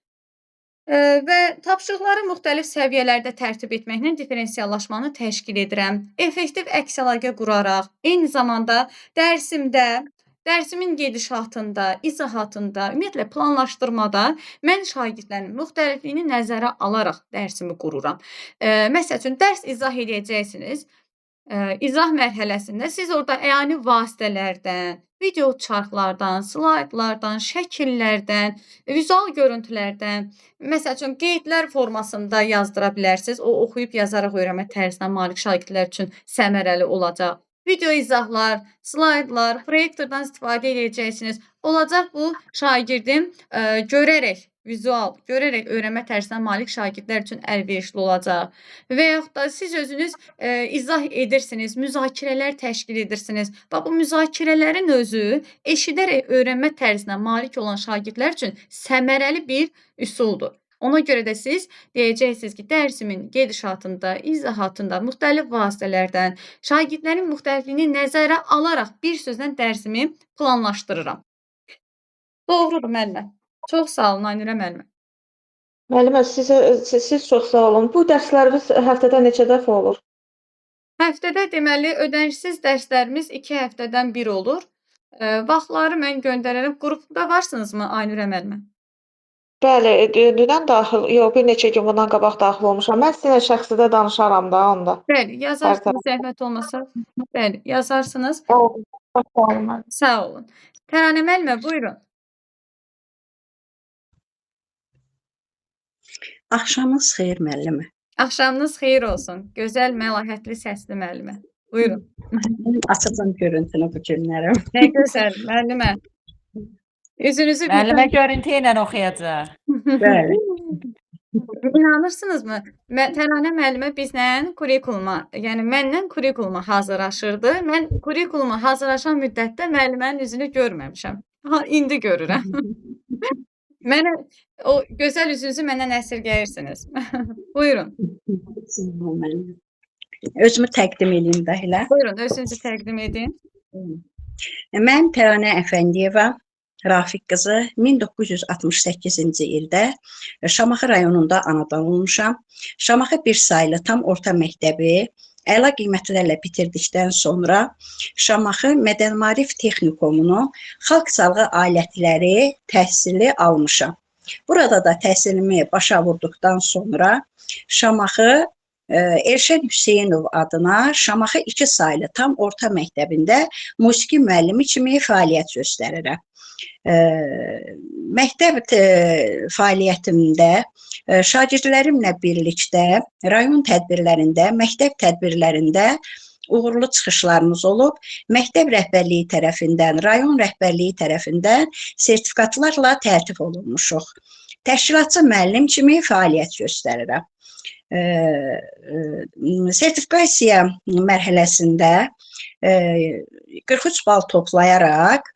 Speaker 1: Və tapşırıqları müxtəlif səviyyələrdə tərtib etməklə differensiallaşmanı təşkil edirəm. Effektiv əks əlaqə quraraq, eyni zamanda dərsimin gedişatında, izahatında, ümumiyyətlə planlaşdırmada mən şagirdlərin müxtəlifliyini nəzərə alaraq dərsimi qururam. Məsəl üçün, dərs izah edəcəksiniz. İzah mərhələsində siz orada əyani vasitələrdən, video çarxlardan, slaydlardan, şəkillərdən, vizual görüntülərdən, məsəl üçün, qeydlər formasında yazdıra bilərsiniz. O, oxuyub yazaraq öyrənmə tərzinə malik şagirdlər üçün səmərəli olacaq. Video izahlar, slaydlar, proyektordan istifadə edəcəksiniz. Olacaq bu şagirdin vizual görərək öyrənmə tərzinə malik şagirdlər üçün əlverişli olacaq. Və yaxud da siz özünüz izah edirsiniz, müzakirələr təşkil edirsiniz. Bax, bu müzakirələrin özü eşidərək öyrənmə tərzinə malik olan şagirdlər üçün səmərəli bir üsuldur. Ona görə də siz deyəcəksiniz ki, dərsimin gedişatında, izahatında müxtəlif vasitələrdən, şagirdlərin müxtəlifliyini nəzərə alaraq bir sözlə dərsimi planlaşdırıram. Doğrudur müəllimə. Çox sağ olun Aynurə müəllimə.
Speaker 4: Müəllimə, siz çox sağ olun. Bu dərsləriniz həftədə neçə dəfə olur?
Speaker 1: Həftədə deməli ödənişsiz dərslərimiz 2 həftədən bir olur. Vaxtları mən göndərərəm. Qrupda varsınızmı Aynurə müəllimə?
Speaker 4: Bəli, dünən daxil, yox, bir neçə gün bundan qabaq daxil olmuşam. Mən sizinlə şəxsidə danışaram da onda.
Speaker 1: Bəli, yazarsınız zəhmət olmasa. Bəli, yazarsınız.
Speaker 4: Çox sağ olun müəllim.
Speaker 1: Sağ olun. Təranə müəllimə, buyurun.
Speaker 5: Axşamınız xeyir müəllimə.
Speaker 1: Axşamınız xeyir olsun. Gözəl, məlahətli səsli müəllimə. Buyurun.
Speaker 5: Açacağım görüntünü bu günlərə.
Speaker 1: Nə gözəl müəllimə. Üzünüzü
Speaker 6: Müəllimə görüntü ilə oxuyacaq.
Speaker 5: Bəli.
Speaker 1: İnanırsınızmı? Təranə müəllimə bizlə kurikuluma, yəni mənlə kurikuluma hazırlaşırdı. Mən kurikuluma hazırlaşan müddətdə müəllimənin üzünü görməmişəm. İndi görürəm. Mənə o gözəl üzünüzü məndən əsirgəyirsiniz. Buyurun.
Speaker 5: Özümü təqdim edeyim də elə.
Speaker 1: Buyurun, özünüzü təqdim edin.
Speaker 5: Mən Təranə Əfəndiyeva Rafiq qızı 1968-ci ildə Şamaxı rayonunda anadan olmuşam. Şamaxı bir saylı tam orta məktəbi əla qiymətlərlə bitirdikdən sonra Şamaxı Mədəni Maarif Texnikumunu xalq çalğı alətləri təhsili almışam. Burada da təhsilimi başa vurduqdan sonra Şamaxı Elşən Hüseynov adına Şamaxı 2 saylı tam orta məktəbində musiqi müəllimi kimi fəaliyyət göstərirəm. Məktəb fəaliyyətimdə şagirdlərimlə birlikdə rayon tədbirlərində, məktəb tədbirlərində uğurlu çıxışlarımız olub. Məktəb rəhbərliyi tərəfindən, rayon rəhbərliyi tərəfindən sertifikatlarla təltif olunmuşuq. Təşkilatçı müəllim kimi fəaliyyət göstərirəm. Sertifikasiya mərhələsində 43 bal toplayaraq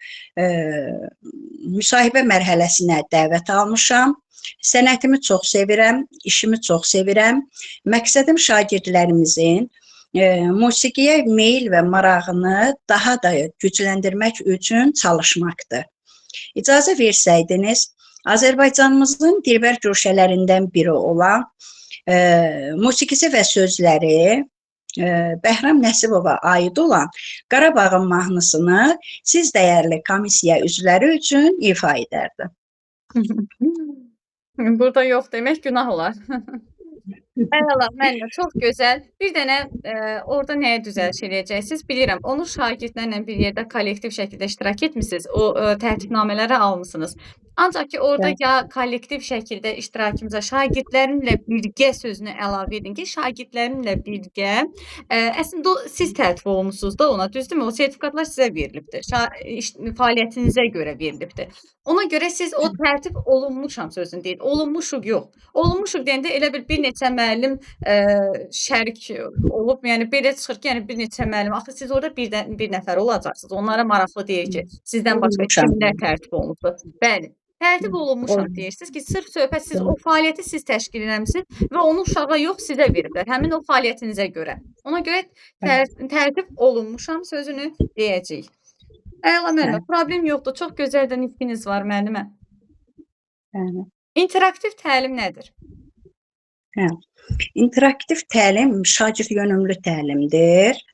Speaker 5: müsahibə mərhələsinə dəvət almışam. Sənətimi çox sevirəm, işimi çox sevirəm. Məqsədim şagirdlərimizin musiqiyə meyl və marağını daha da gücləndirmək üçün çalışmaqdır. İcazə versəydiniz, Azərbaycanımızın dilbər güşələrindən biri olan musiqisi və sözləri Bəhram Nəsibova aid olan Qarabağın mahnısını siz dəyərli komissiya üzvləri üçün ifa edərdim.
Speaker 1: Burada yox demək günah olar. Əla, müəllimə, çox gözəl. Bir dənə orada nəyə düzəliş eləyəcəksiniz? Bilirəm, onu şagirdlərlə bir yerdə kollektiv şəkildə iştirak etmisiniz, o tərtibnamələri almısınız. Ancaq ki, orada ya kollektiv şəkildə iştirakımıza şagirdlərimlə birgə sözünü əlavə edin ki, şagirdlərimlə birgə, əslində siz tərtib olunmusunuz da ona, düzdürmü? O sertifikatlar sizə verilibdir, fəaliyyətinizə görə verilibdir. Ona görə siz o tərtib olunmuşam sözünü deyin, olunmuşuq yox. Olunmuşuq deyəndə elə bir neçə müəllim şərik olub, yəni belə çıxır ki, yəni bir neçə müəllim, axı siz orada bir nəfər olacaqsınız, onlara maraqlı deyir ki, sizdən başqa kimlər tərtib olunubdur. Bəli. Tərtib olunmuşam deyirsiniz ki, sırf söhbət siz o fəaliyyəti siz təşkil eləmisiniz və onu uşağa yox sizə veriblər, həmin o fəaliyyətinizə görə. Ona görə tərtib olunmuşam sözünü deyəcəyik. Əla müəllimə, problem yoxdur, çox gözəl də nitqiniz var müəllimə. İnteraktiv təlim nədir?
Speaker 5: İnteraktiv təlim şagird yönümlü təlimdir.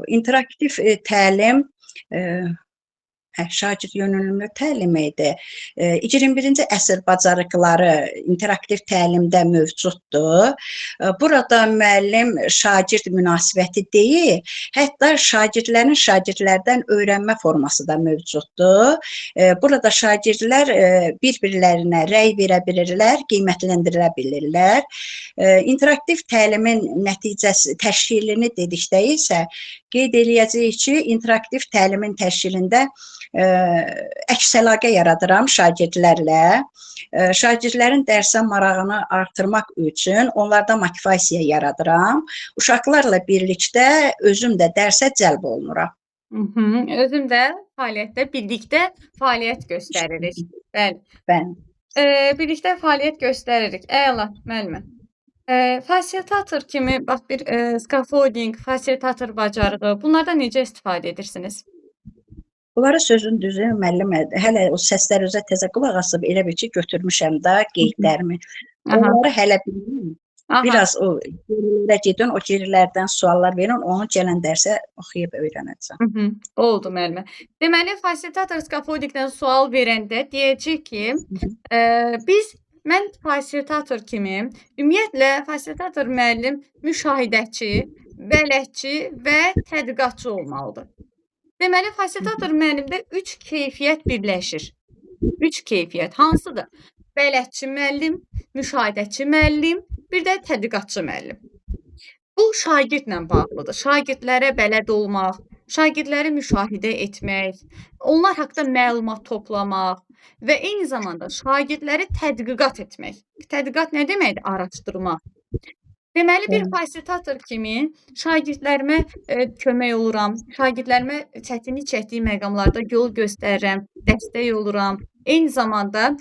Speaker 5: İnteraktiv təlim şagird yönümlü təlim idi. 21-ci əsr bacarıqları interaktiv təlimdə mövcuddur. Burada müəllim şagird münasibəti deyil, hətta şagirdlərin şagirdlərdən öyrənmə forması da mövcuddur. Burada şagirdlər bir-birlərinə rəy verə bilirlər, qiymətləndirə bilirlər. İnteraktiv təlimin nəticəsi təşkilini dedikdə isə qeyd eləyəcəyik ki, interaktiv təlimin təşkilində əks əlaqə yaradıram şagirdlərlə. Şagirdlərin dərsə marağını artırmaq üçün onlarda motivasiya yaradıram. Uşaqlarla birlikdə özüm də dərsə cəlb olunuram.
Speaker 1: Özüm də fəaliyyətdə birlikdə fəaliyyət göstəririk. Bəli. Birlikdə fəaliyyət göstəririk. Əla, müəllimə. Fasilitator kimi bax bir scaffolding, fasilitator bacarığı, bunlardan necə istifadə edirsiniz?
Speaker 5: Bunlara sözün düzü müəllim, hələ o səslərinizə təzə qulaq asıb elə bir ki götürmüşəm də qeydlərimi. Onları hələ bilmirəm. Biraz o gerilərə gedin, o gerilərdən suallar verin, onu gələn dərsə oxuyub öyrənəcəm.
Speaker 1: Oldu müəllimə. Deməli, fasilitator scaffoldingdən sual verəndə deyəcək ki, mən fasilitator kimi, ümumiyyətlə fasilitator müəllim müşahidəçi, bələdçi və tədqiqatçı olmalıdır. Deməli, fasilitator müəllimdə 3 keyfiyyət birləşir. 3 keyfiyyət hansıdır? Bələdçi müəllim, müşahidəçi müəllim, bir də tədqiqatçı müəllim. Bu şagirdlə bağlıdır. Şagirdlərə bələd olmaq, şagirdləri müşahidə etmək, onlar haqqında məlumat toplamaq və eyni zamanda şagirdləri tədqiqat etmək. Tədqiqat nə deməkdir? Araşdırma. Deməli, bir fasilitator kimi şagirdlərimə kömək oluram, şagirdlərimə çətinlik çəkdiyi məqamlarda yol göstərirəm, dəstək oluram. Eyni zamanda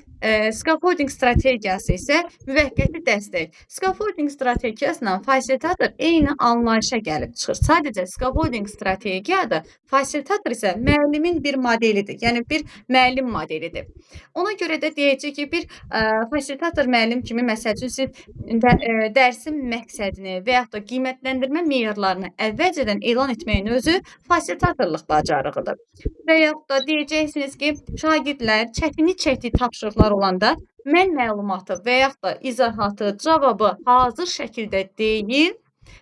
Speaker 1: scaffolding strategiyası isə müvəqqəti dəstək. Scaffolding strategiyasıyla fasilitator eyni anlayışa gəlib çıxır. Sadəcə scaffolding strategiyadır, fasilitator isə müəllimin bir modelidir, yəni bir müəllim modelidir. Ona görə də deyəcək ki, bir fasilitator müəllim kimi, məsəl üçün, siz dərsin məqsədini və yaxud da qiymətləndirmə meyarlarını əvvəlcədən elan etməyin özü fasilitatorluq bacarığıdır. Və yaxud da deyəcəksiniz ki, şagirdlər çətinlik çəkdiyi tapşırıqlar olanda mən məlumatı və yaxud da izahatı, cavabı hazır şəkildə deyil,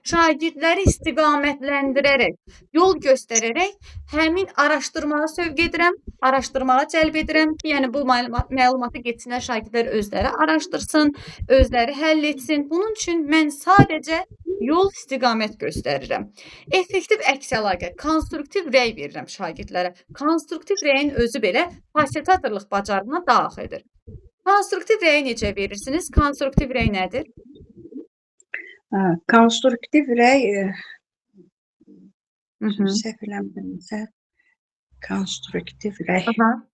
Speaker 1: şagirdləri istiqamətləndirərək, yol göstərərək həmin araşdırmağa sövq edirəm, araşdırmağa cəlb edirəm ki, yəni bu məlumatı getsinlər şagirdlər özləri araşdırsın, özləri həll etsin. Bunun üçün mən sadəcə yol istiqamət göstərirəm. Effektiv əks əlaqə, konstruktiv rəy verirəm şagirdlərə. Konstruktiv rəyin özü belə fasilitatorluq bacarığına daxildir. Konstruktiv rəyi necə verirsiniz? Konstruktiv rəy nədir?
Speaker 5: Konstruktiv rəy səhv eləmirəmsə konstruktiv rəy.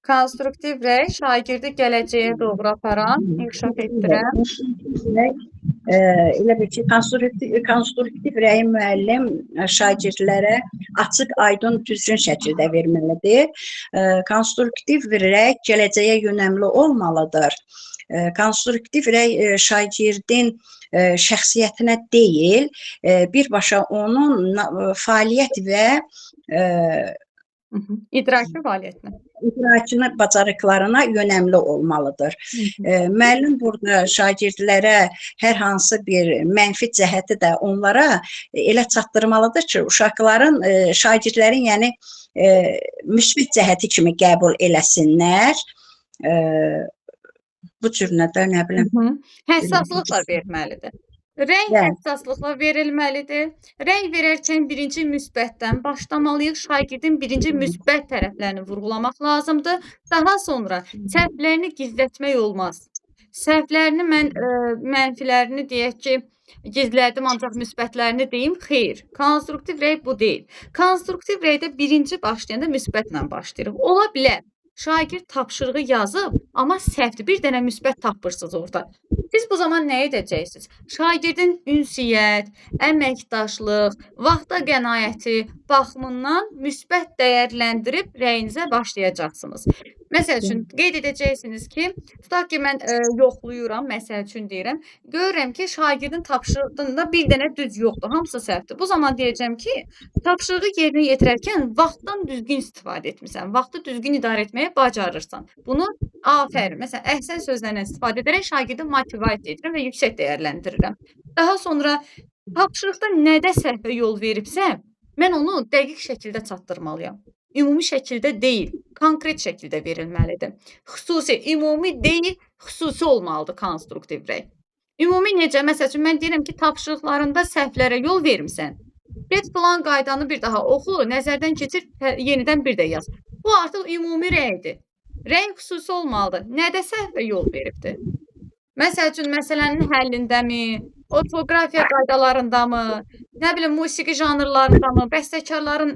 Speaker 1: Konstruktiv rəy şagirdi gələcəyə doğru aparan, inkişaf etdirən.
Speaker 5: Elə bir ki, konstruktiv rəyi müəllim şagirdlərə açıq, aydın, düzgün şəkildə verməlidir. Konstruktiv rəy gələcəyə yönəmli olmalıdır. Konstruktiv rəy şagirdin şəxsiyyətinə deyil, birbaşa onun fəaliyyət və
Speaker 1: İdraki fəaliyyətinə.
Speaker 5: İdraki bacarıqlarına yönəmli olmalıdır. Müəllim burada şagirdlərə hər hansı bir mənfi cəhəti də onlara elə çatdırmalıdır ki, uşaqların, şagirdlərin yəni müsbət cəhəti kimi qəbul eləsinlər. Bu cür nədə, nə bilim.
Speaker 1: Həssaslıqla verməlidir. Rəng həssaslıqla verilməlidir. Rəng verərkən birinci müsbətdən başlamalıyıq. Şagirdin birinci müsbət tərəflərini vurğulamaq lazımdır. Daha sonra səhvlərini gizlətmək olmaz. Səhvlərini mən mənfilərini deyək ki, gizlədim, ancaq müsbətlərini deyim. Xeyr, konstruktiv rəy bu deyil. Konstruktiv rəydə birinci başlayanda müsbətlə başlayırıq. Ola bilər. Şagird tapşırığı yazıb, amma səhvdir. Bir dənə müsbət tapırsınız orada. Siz bu zaman nə edəcəksiniz? Şagirdin ünsiyyət, əməkdaşlıq, vaxta qənaəti baxımından müsbət dəyərləndirib rəyinizə başlayacaqsınız. Məsəl üçün, qeyd edəcəksiniz ki, tutaq ki, mən yoxluyuram, məsəl üçün deyirəm, görürəm ki, şagirdin tapşırığında bir dənə düz yoxdur, hamısı səhvdir. Bu zaman deyəcəm ki, tapşırığı yerinə yetirərkən vaxtdan düzgün istifadə etmirsən, vaxtı düzgün idarə etməyə bacarırsan. Bunu afərin, məsələn, əhsən sözlərlə istifadə edərək şagirdi motivasiya edirəm və yüksək dəyərləndirirəm. Daha sonra tapşırıqda nədə səhvə yol veribsə, mən onu dəqiq şəkildə çatdırmalıyam. Ümumi şəkildə deyil, konkret şəkildə verilməlidir. Xüsusi, ümumi deyil, xüsusi olmalıdır konstruktiv rəy. Ümumi necə? Məsəl üçün, mən deyirəm ki, tapşırıqlarında səhvlərə yol vermirsən. Get plan qaydanı bir daha oxu, nəzərdən keçir, yenidən bir də yaz. Bu artıq ümumi rəydir. Rəy xüsusi olmalıdır. Nədə səhvə yol veribdir? Məsəl üçün, məsələnin həllindəmi, ortoqrafiya qaydalarındamı, nə bilim, musiqi janrlarındamı, bəstəkarların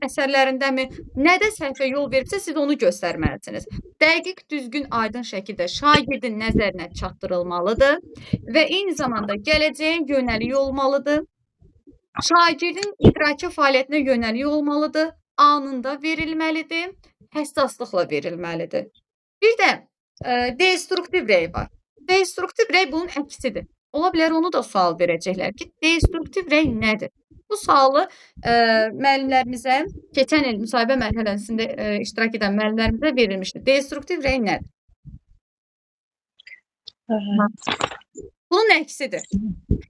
Speaker 1: əsərlərindəmi, nədə səhvə yol veribsə, siz onu göstərməlisiniz. Dəqiq, düzgün, aydın şəkildə şagirdin nəzərinə çatdırılmalıdır və eyni zamanda gələcəyə yönəlik olmalıdır. Şagirdin idraki fəaliyyətinə yönəlik olmalıdır, anında verilməlidir, həssaslıqla verilməlidir. Bir də destruktiv rey var. Destruktiv rey bunun əksidir. Ola bilər onu da sual verəcəklər ki, destruktiv rey nədir? Bu sualı müəllimlərimizə keçən il müsahibə mərhələsində iştirak edən müəllimlərimizə verilmişdir. Destruktiv rey nədir? Bunun əksidir.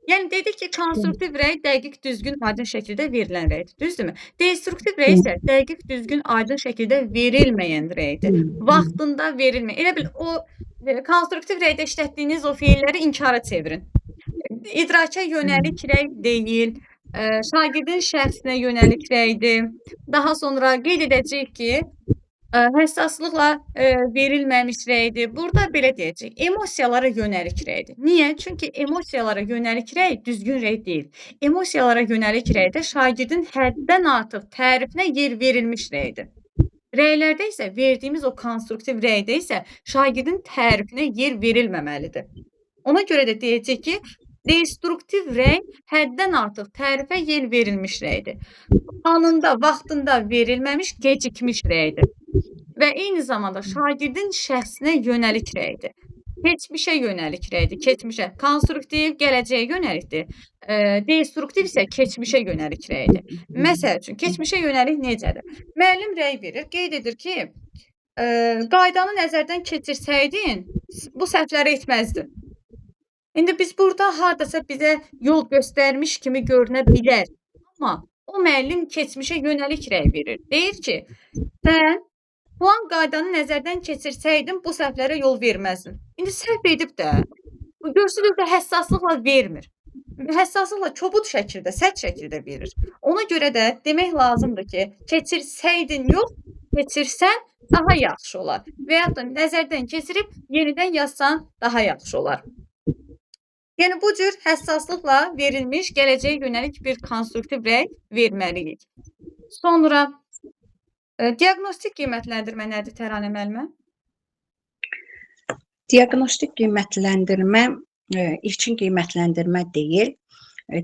Speaker 1: Yəni dedik ki, konstruktiv rey dəqiq, düzgün, aydın şəkildə verilən reydir. Düzdürmü? Destruktiv rey isə dəqiq, düzgün, aydın şəkildə verilməyən reydir. Vaxtında verilməyən. Elə bil o konstruktiv reydə işlətdiyiniz o fiilləri inkara çevirin. İdraka yönəlik rey deyil, şagirdin şəxsinə yönəlik reydir. Daha sonra qeyd edəcəyik ki, həssaslıqla verilməmiş reydir. Burada belə deyəcək, emosiyalara yönəlik reydir. Niyə? Çünki emosiyalara yönəlik rey düzgün rey deyil. Emosiyalara yönəlik reydə şagirdin həddən artıq tərifinə yer verilmiş reydir. Reylərdə isə verdiyimiz o konstruktiv reydə isə şagirdin tərifinə yer verilməməlidir. Ona görə də deyəcək ki, destruktiv rey həddən artıq tərifə yer verilmiş reydir. Anında, vaxtında verilməmiş, gecikmiş reydir. Və eyni zamanda şagirdin şəxsinə yönəlik reydir. Keçmişə yönəlik reydir, keçmişə. Konstruktiv gələcəyə yönəlikdir. Destruktiv isə keçmişə yönəlik reydir. Məsəl üçün, keçmişə yönəlik necədir? Müəllim rey verir, qeyd edir ki, qaydanı nəzərdən keçirsəydin, bu səhvləri etməzdin. İndi biz burada hardasa bizə yol göstərmiş kimi görünə bilər. Amma o müəllim keçmişə yönəlik rey verir. Deyir ki, sən filan qaydanı nəzərdən keçirsəydin, bu səhvlərə yol verməzdin. İndi səhv edib də, görsünüz də həssaslıqla vermir. Həssaslıqla kobud şəkildə, sərt şəkildə verir. Ona görə də demək lazımdır ki, keçirsəydin yox, keçirsən daha yaxşı olar. Və ya da nəzərdən keçirib yenidən yazsan daha yaxşı olar. Yəni, bu cür həssaslıqla verilmiş gələcəyə yönəlik bir konstruktiv rey verməliyik. Sonra, diaqnostik qiymətləndirmə nədir Təranə müəllimə?
Speaker 5: Diaqnostik qiymətləndirmə ilkin qiymətləndirmə deyil.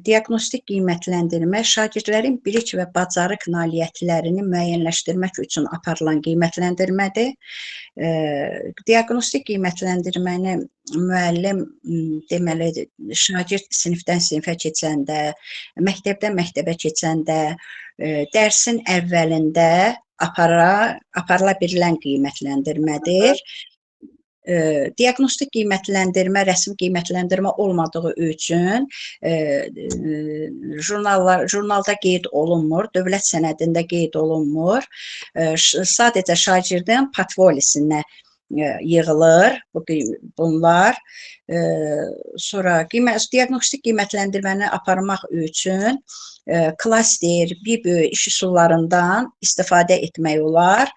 Speaker 5: Diaqnostik qiymətləndirmə şagirdlərin bilik və bacarıq nailiyyətlərini müəyyənləşdirmək üçün aparılan qiymətləndirmədir. Diaqnostik qiymətləndirməni müəllim deməli şagird sinifdən sinifə keçəndə, məktəbdən məktəbə keçəndə, dərsin əvvəlində aparıla bilən qiymətləndirmədir. Diaqnostik qiymətləndirmə, rəsmi qiymətləndirmə olmadığı üçün jurnalda qeyd olunmur, dövlət sənədində qeyd olunmur. Sadəcə şagirdin portfolisinə yığılır bunlar. Sonra diaqnostik qiymətləndirməni aparmaq üçün klaster, bir iş üsullarından istifadə etmək olar.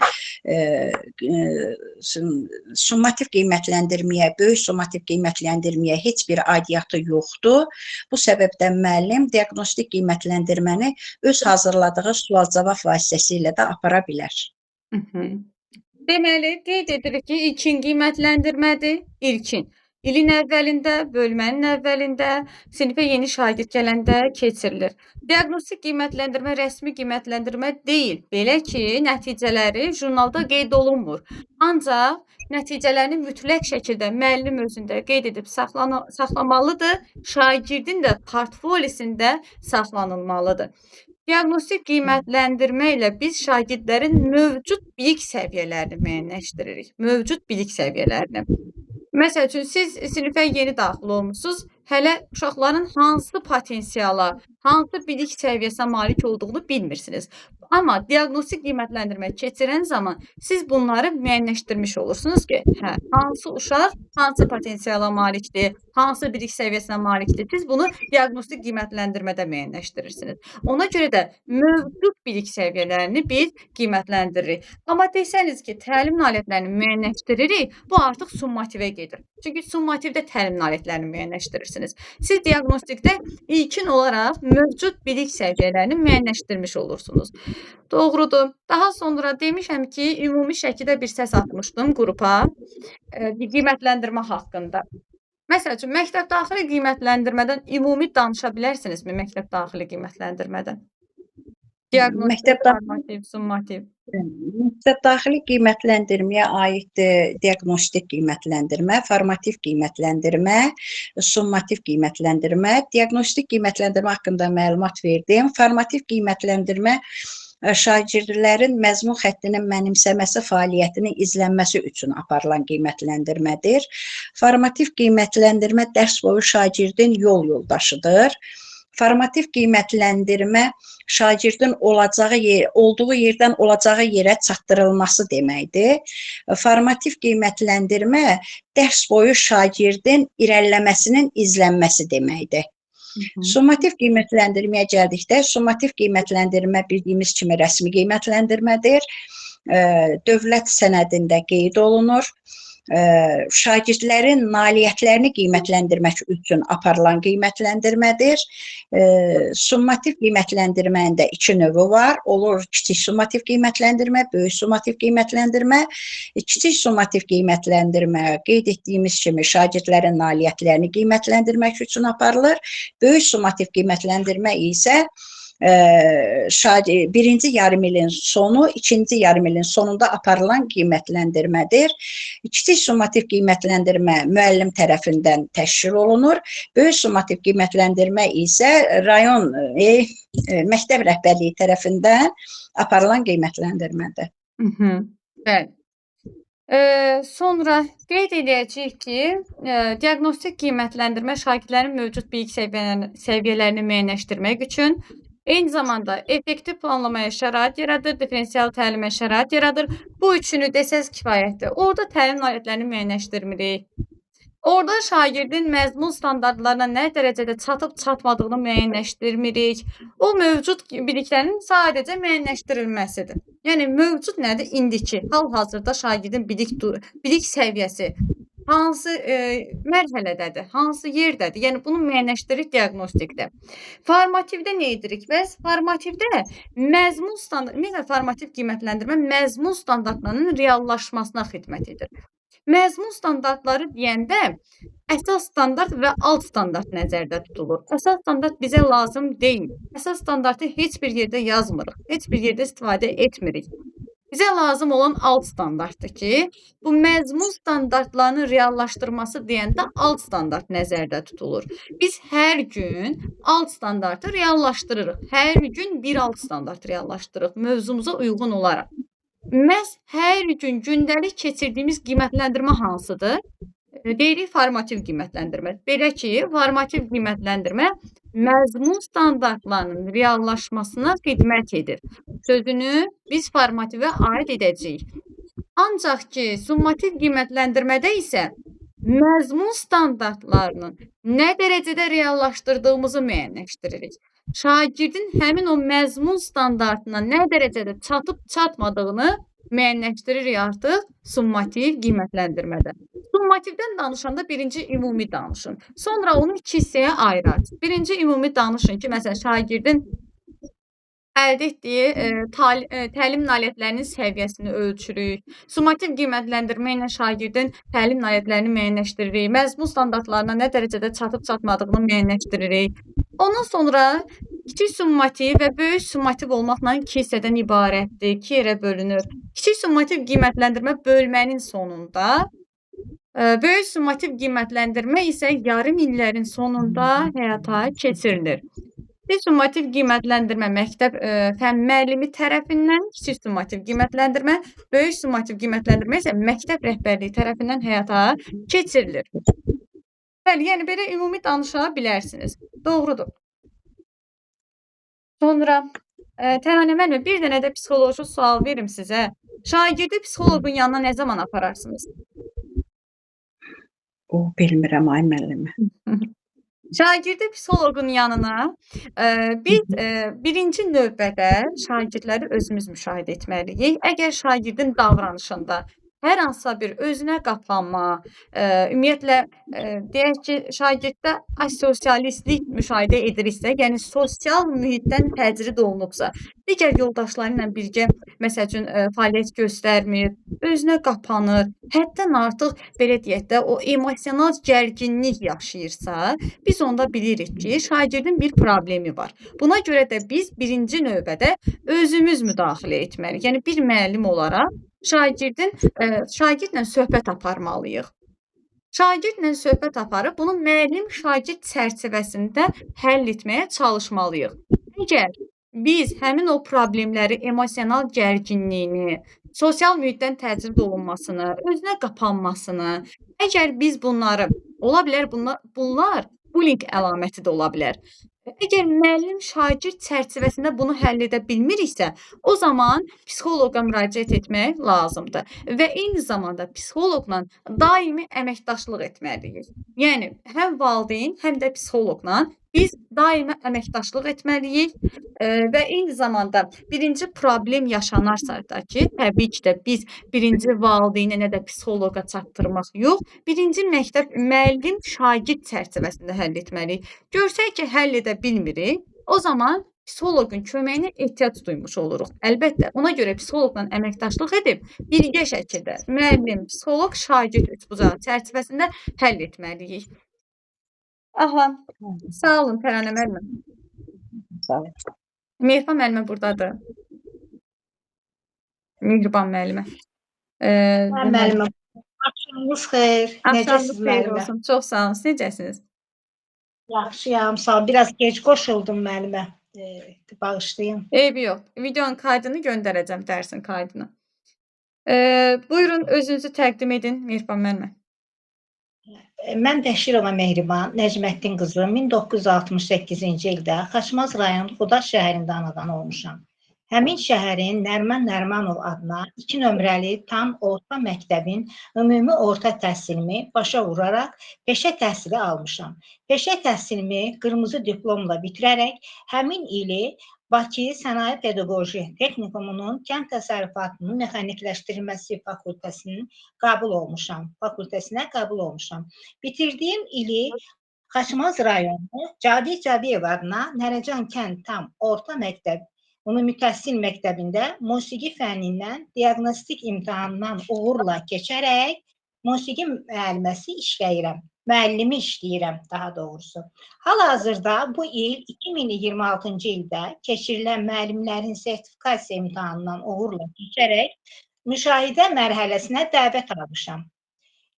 Speaker 5: Summativ qiymətləndirməyə, böyük summativ qiymətləndirməyə heç bir aidiyyatı yoxdur. Bu səbəbdən müəllim diaqnostik qiymətləndirməni öz hazırladığı sual-cavab vasitəsilə də apara bilər.
Speaker 1: Deməli, qeyd edirik ki, ilkin qiymətləndirmədir, ilkin. İlin əvvəlində, bölmənin əvvəlində, sinifə yeni şagird gələndə keçirilir. Diaqnostik qiymətləndirmə rəsmi qiymətləndirmə deyil. Belə ki, nəticələri jurnalda qeyd olunmur. Ancaq nəticələrini mütləq şəkildə müəllim özündə qeyd edib saxlamalıdır, şagirdin də portfolisində saxlanılmalıdır. Diaqnostik qiymətləndirmə ilə biz şagirdlərin mövcud bilik səviyyələrini müəyyənləşdiririk. Mövcud bilik səviyyələrini. Məsəl üçün, siz sinifə yeni daxil olmuşsunuz, hələ uşaqların hansı potensiala, hansı bilik səviyyəsinə malik olduğunu bilmirsiniz. Amma diaqnostik qiymətləndirmə keçirən zaman siz bunları müəyyənləşdirmiş olursunuz ki, hə, hansı uşaq hansı potensiala malikdir, hansı bilik səviyyəsinə malikdir. Siz bunu diaqnostik qiymətləndirmədə müəyyənləşdirirsiniz. Ona görə də mövcud bilik səviyyələrini biz qiymətləndiririk. Amma desəniz ki, təlim nailiyyətlərini müəyyənləşdiririk, bu artıq summativə gedir. Çünki summativdə təlim nailiyyətlərini müəyyənləşdirirsiniz. Siz diaqnostikdə ilkin olaraq mövcud bilik səviyyələrini müəyyənləşdirmiş olursunuz. Doğrudur. Daha sonra demişəm ki, ümumi şəkildə bir səs atmışdım qrupa qiymətləndirmə haqqında. Məsəl üçün, məktəb daxili qiymətləndirmədən ümumi danışa bilərsinizmi məktəb daxili qiymətləndirmədən? Diaqnostik, formativ, summativ.
Speaker 5: Məktəb daxili qiymətləndirməyə aid diaqnostik qiymətləndirmə, formativ qiymətləndirmə, summativ qiymətləndirmə, diaqnostik qiymətləndirmə haqqında məlumat verdim. Formativ qiymətləndirmə şagirdlərin məzmun xəttinin mənimsəməsi fəaliyyətinin izlənməsi üçün aparılan qiymətləndirmədir. Formativ qiymətləndirmə dərs boyu şagirdin yol yoldaşıdır. Formativ qiymətləndirmə şagirdin olduğu yerdən olacağı yerə çatdırılması deməkdir. Formativ qiymətləndirmə dərs boyu şagirdin irəliləməsinin izlənməsi deməkdir. Summativ qiymətləndirməyə gəldikdə, summativ qiymətləndirmə bildiyimiz kimi rəsmi qiymətləndirmədir. Dövlət sənədində qeyd olunur. Şagirdlərin nailiyyətlərini qiymətləndirmək üçün aparılan qiymətləndirmədir. Summativ qiymətləndirmənin də iki növü var. Olur kiçik summativ qiymətləndirmə, böyük summativ qiymətləndirmə. Kiçik summativ qiymətləndirmə qeyd etdiyimiz kimi şagirdlərin nailiyyətlərini qiymətləndirmək üçün aparılır. Böyük summativ qiymətləndirmə isə birinci yarım ilin sonu, ikinci yarım ilin sonunda aparılan qiymətləndirmədir. Kiçik summativ qiymətləndirmə müəllim tərəfindən təşkil olunur. Böyük summativ qiymətləndirmə isə rayon məktəb rəhbərliyi tərəfindən aparılan qiymətləndirmədir.
Speaker 1: Bəli. Sonra qeyd edəcəyik ki, diaqnostik qiymətləndirmə şagirdlərin mövcud bilik səviyyələrini müəyyənləşdirmək üçün eyni zamanda effektiv planlamaya şərait yaradır, differensial təlimə şərait yaradır. Bu üçünü desəz kifayətdir. Orada təlim nailiyyətlərini müəyyənləşdirmirik. Orada şagirdin məzmun standartlarına nə dərəcədə çatıb-çatmadığını müəyyənləşdirmirik. O mövcud biliklərin sadəcə müəyyənləşdirilməsidir. Yəni, mövcud nədir? İndiki, hal-hazırda şagirdin bilik səviyyəsi hansı mərhələdədir, hansı yerdədir? Yəni, bunu müəyyənləşdiririk diaqnostikdə. Formativdə nə edirik? Bəs formativdə məzmun standartı, formativ qiymətləndirmə məzmun standartlarının reallaşmasına xidmət edir. Məzmun standartları deyəndə əsas standart və alt standart nəzərdə tutulur. Əsas standart bizə lazım deyil. Əsas standartı heç bir yerdə yazmırıq, heç bir yerdə istifadə etmirik. Bizə lazım olan alt standartdır ki, bu məzmun standartlarının reallaşdırması deyəndə alt standart nəzərdə tutulur. Biz hər gün alt standartı reallaşdırırıq. Hər gün bir alt standart reallaşdırırıq mövzumuza uyğun olaraq. Məhz hər gün gündəlik keçirdiyimiz qiymətləndirmə hansıdır? Deyirik formativ qiymətləndirmə. Belə ki, formativ qiymətləndirmə məzmun standartlarının reallaşmasına xidmət edir. Sözünü biz formativə aid edəcəyik. Ancaq ki, summativ qiymətləndirmədə isə məzmun standartlarının nə dərəcədə reallaşdırdığımızı müəyyənləşdiririk. Şagirdin həmin o məzmun standartına nə dərəcədə çatıb-çatmadığını müəyyənləşdiririk artıq summativ qiymətləndirmədə. Summativdən danışanda birinci ümumi danışın. Sonra onu iki hissəyə ayırarız. Birinci ümumi danışın ki, məsələn, şagirdin əldə etdiyi təlim nailiyyətlərinin səviyyəsini ölçürük. Summativ qiymətləndirmə ilə şagirdin təlim nailiyyətlərini müəyyənləşdiririk. Məzmun standartlarına nə dərəcədə çatıb-çatmadığını müəyyənləşdiririk. Ondan sonra kiçik summativ və böyük summativ olmaqla iki hissədən ibarətdir, iki yerə bölünür. Kiçik summativ qiymətləndirmə bölmənin sonunda, böyük summativ qiymətləndirmə isə yarım illərin sonunda həyata keçirilir. Kiçik summativ qiymətləndirmə məktəb fən müəllimi tərəfindən, kiçik summativ qiymətləndirmə, böyük summativ qiymətləndirmə isə məktəb rəhbərliyi tərəfindən həyata keçirilir. Bəli, yəni belə ümumi danışa bilərsiniz. Doğrudur. Sonra Təranə müəllimə, bir dənə də psixoloji sual verim sizə. Şagirdi psixoloqun yanına nə zaman apararsınız?
Speaker 5: O bilmirəm ay müəllimə.
Speaker 1: Şagirdi psixoloqun yanına biz birinci növbədə şagirdləri özümüz müşahidə etməliyik. Əgər şagirdin davranışında hər hansısa bir özünə qapanma, ümumiyyətlə deyək ki, şagirddə asosialistlik müşahidə ediriksə, yəni sosial mühitdən təcrid olunubsa, digər yoldaşları ilə birgə məsəl üçün fəaliyyət göstərmir, özünə qapanır, həddən artıq belə deyək də o emosional gərginlik yaşayırsa, biz onda bilirik ki, şagirdin bir problemi var. Buna görə də biz birinci növbədə özümüz müdaxilə etməliyik. Yəni bir müəllim olaraq şagirdlə söhbət aparmalıyıq. Şagirdlə söhbət aparıb bunu müəllim-şagird çərçivəsində həll etməyə çalışmalıyıq. Əgər biz həmin o problemləri, emosional gərginliyini, sosial mühitdən təcrid olunmasını, özünə qapanmasını, əgər biz bunları, ola bilər bunlar bullying əlaməti də ola bilər. Əgər müəllim-şagird çərçivəsində bunu həll edə bilmiriksə, o zaman psixoloqa müraciət etmək lazımdır və eyni zamanda psixoloqla daimi əməkdaşlıq etməliyik. Yəni həm valideyn, həm də psixoloqla biz daimi əməkdaşlıq etməliyik və eyni zamanda birinci problem yaşanarsa da ki, təbii ki də biz birinci valideynə nə də psixoloqa çatdırmaq yox, birinci məktəb müəllim-şagird çərçivəsində həll etməliyik. Görsək ki, həll edə bilmirik, o zaman psixoloqun köməyinə ehtiyac duymuş oluruq. Əlbəttə, ona görə psixoloqla əməkdaşlıq edib birgə şəkildə müəllim, psixoloq, şagird üçbucağı çərçivəsində həll etməliyik. Aha, sağ olun Təranə müəllimə.
Speaker 5: Sağ olun.
Speaker 1: Mehriban müəllimə burdadır. Mehriban müəllimə.
Speaker 7: Müəllimə, axşamınız xeyir.
Speaker 1: Axşamınız
Speaker 7: Necəsiz
Speaker 1: xeyir
Speaker 7: müəllimə?
Speaker 1: olsun. Çox sağ olun. Siz necəsiniz?
Speaker 7: Yaxşıyam, sağ ol. Biraz gec qoşuldum müəllimə. Bağışlayın.
Speaker 1: Eybi yox. Videonun kaydını göndərəcəm, dərsin kaydını. Buyurun, özünüzü təqdim edin Mehriban müəllimə.
Speaker 7: Mən Bəşirova Mehriban, Nəcməddin qızı, 1968-ci ildə Xaçmaz rayonu Xudaş şəhərində anadan olmuşam. Həmin şəhərin Nərman Nərmanov adına 2 nömrəli tam orta məktəbin ümumi orta təhsilimi başa vuraraq peşə təhsili almışam. Peşə təhsilimi qırmızı diplomla bitirərək həmin ili Bakı Sənaye Pedaqoji Texnikumunun Kənd Təsərrüfatının Mexanikləşdirilməsi fakültəsinin fakültəsinə qəbul olmuşam. Bitirdiyim ili Xaçmaz rayonu Cadi Cabiyev adına Nərəcan kənd tam orta məktəb ümumi təhsil məktəbində musiqi fənnindən diaqnostik imtahandan uğurla keçərək musiqi müəlliməsi işləyirəm. Müəllimi işləyirəm daha doğrusu. Hal-hazırda bu il 2026-cı ildə keçirilən müəllimlərin sertifikasiya imtahanından uğurla keçərək müşahidə mərhələsinə dəvət almışam.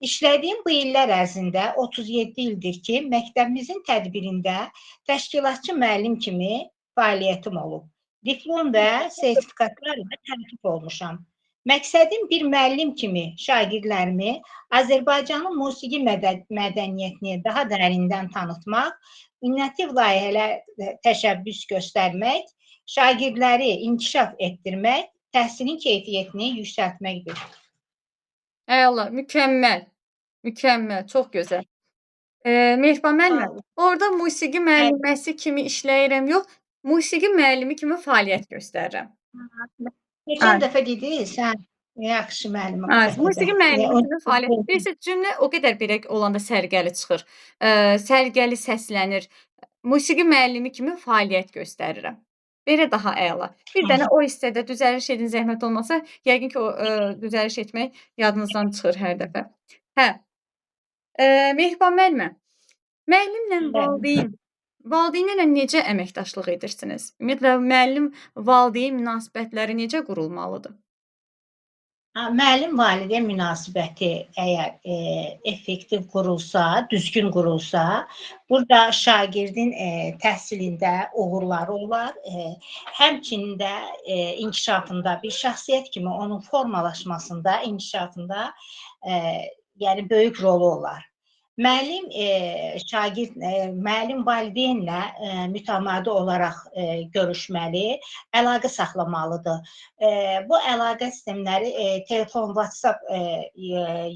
Speaker 7: İşlədiyim bu illər ərzində 37 ildir ki, məktəbimizin tədbirində təşkilatçı müəllim kimi fəaliyyətim olub. Diplom və sertifikatlarla təltif olmuşam. Məqsədim bir müəllim kimi şagirdlərimi Azərbaycanın musiqi mədəniyyətini daha dərindən tanıtmaq, innovativ layihələr təşəbbüs göstərmək, şagirdləri inkişaf etdirmək, təhsilin keyfiyyətini yüksəltməkdir.
Speaker 1: Əla, mükəmməl. Mükəmməl, çox gözəl. Mehriban müəllimə, orada musiqi müəlliməsi kimi işləyirəm yox, musiqi müəllimi kimi fəaliyyət göstərirəm.
Speaker 7: Keçən dəfə dediniz, yaxşı müəllimə.
Speaker 1: Musiqi müəllimi kimi fəaliyyət. Bilirsiniz, cümlə o qədər belə olanda sərgəli çıxır. Sərgəli səslənir. Musiqi müəllimi kimi fəaliyyət göstərirəm. Belə daha əla. Bir dənə o hissədə düzəliş edin, zəhmət olmasa, yəqin ki, o düzəliş etmək yadınızdan çıxır hər dəfə. Hə. Mehriban müəllimə, müəllimlə valideynlərlə necə əməkdaşlıq edirsiniz? Ümumiyyətlə, müəllim-valideyn münasibətləri necə qurulmalıdır?
Speaker 7: Müəllim-valideyn münasibəti əgər effektiv qurulsa, düzgün qurulsa, burada şagirdin təhsilində uğurları olar, həmçinin də inkişafında bir şəxsiyyət kimi onun formalaşmasında, inkişafında yəni böyük rolu olar. Müəllim şagird müəllim valideynlə mütəmadi olaraq görüşməli, əlaqə saxlamalıdır. Bu əlaqə sistemləri telefon, WhatsApp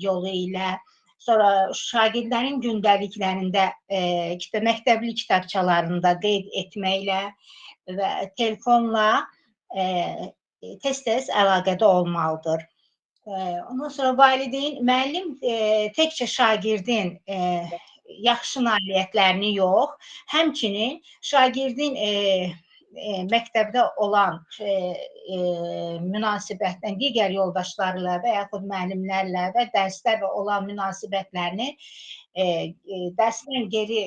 Speaker 7: yolu ilə, sonra şagirdlərin gündəliklərində məktəbli kitabçalarında qeyd etməklə və telefonla tez-tez əlaqədə olmalıdır. Ondan sonra valideyn, müəllim təkcə şagirdin yaxşı nailiyyətlərini yox, həmçinin şagirdin məktəbdə olan münasibətlə, digər yoldaşları ilə və yaxud müəllimlərlə və dərslərlə olan münasibətlərini dərsdən geri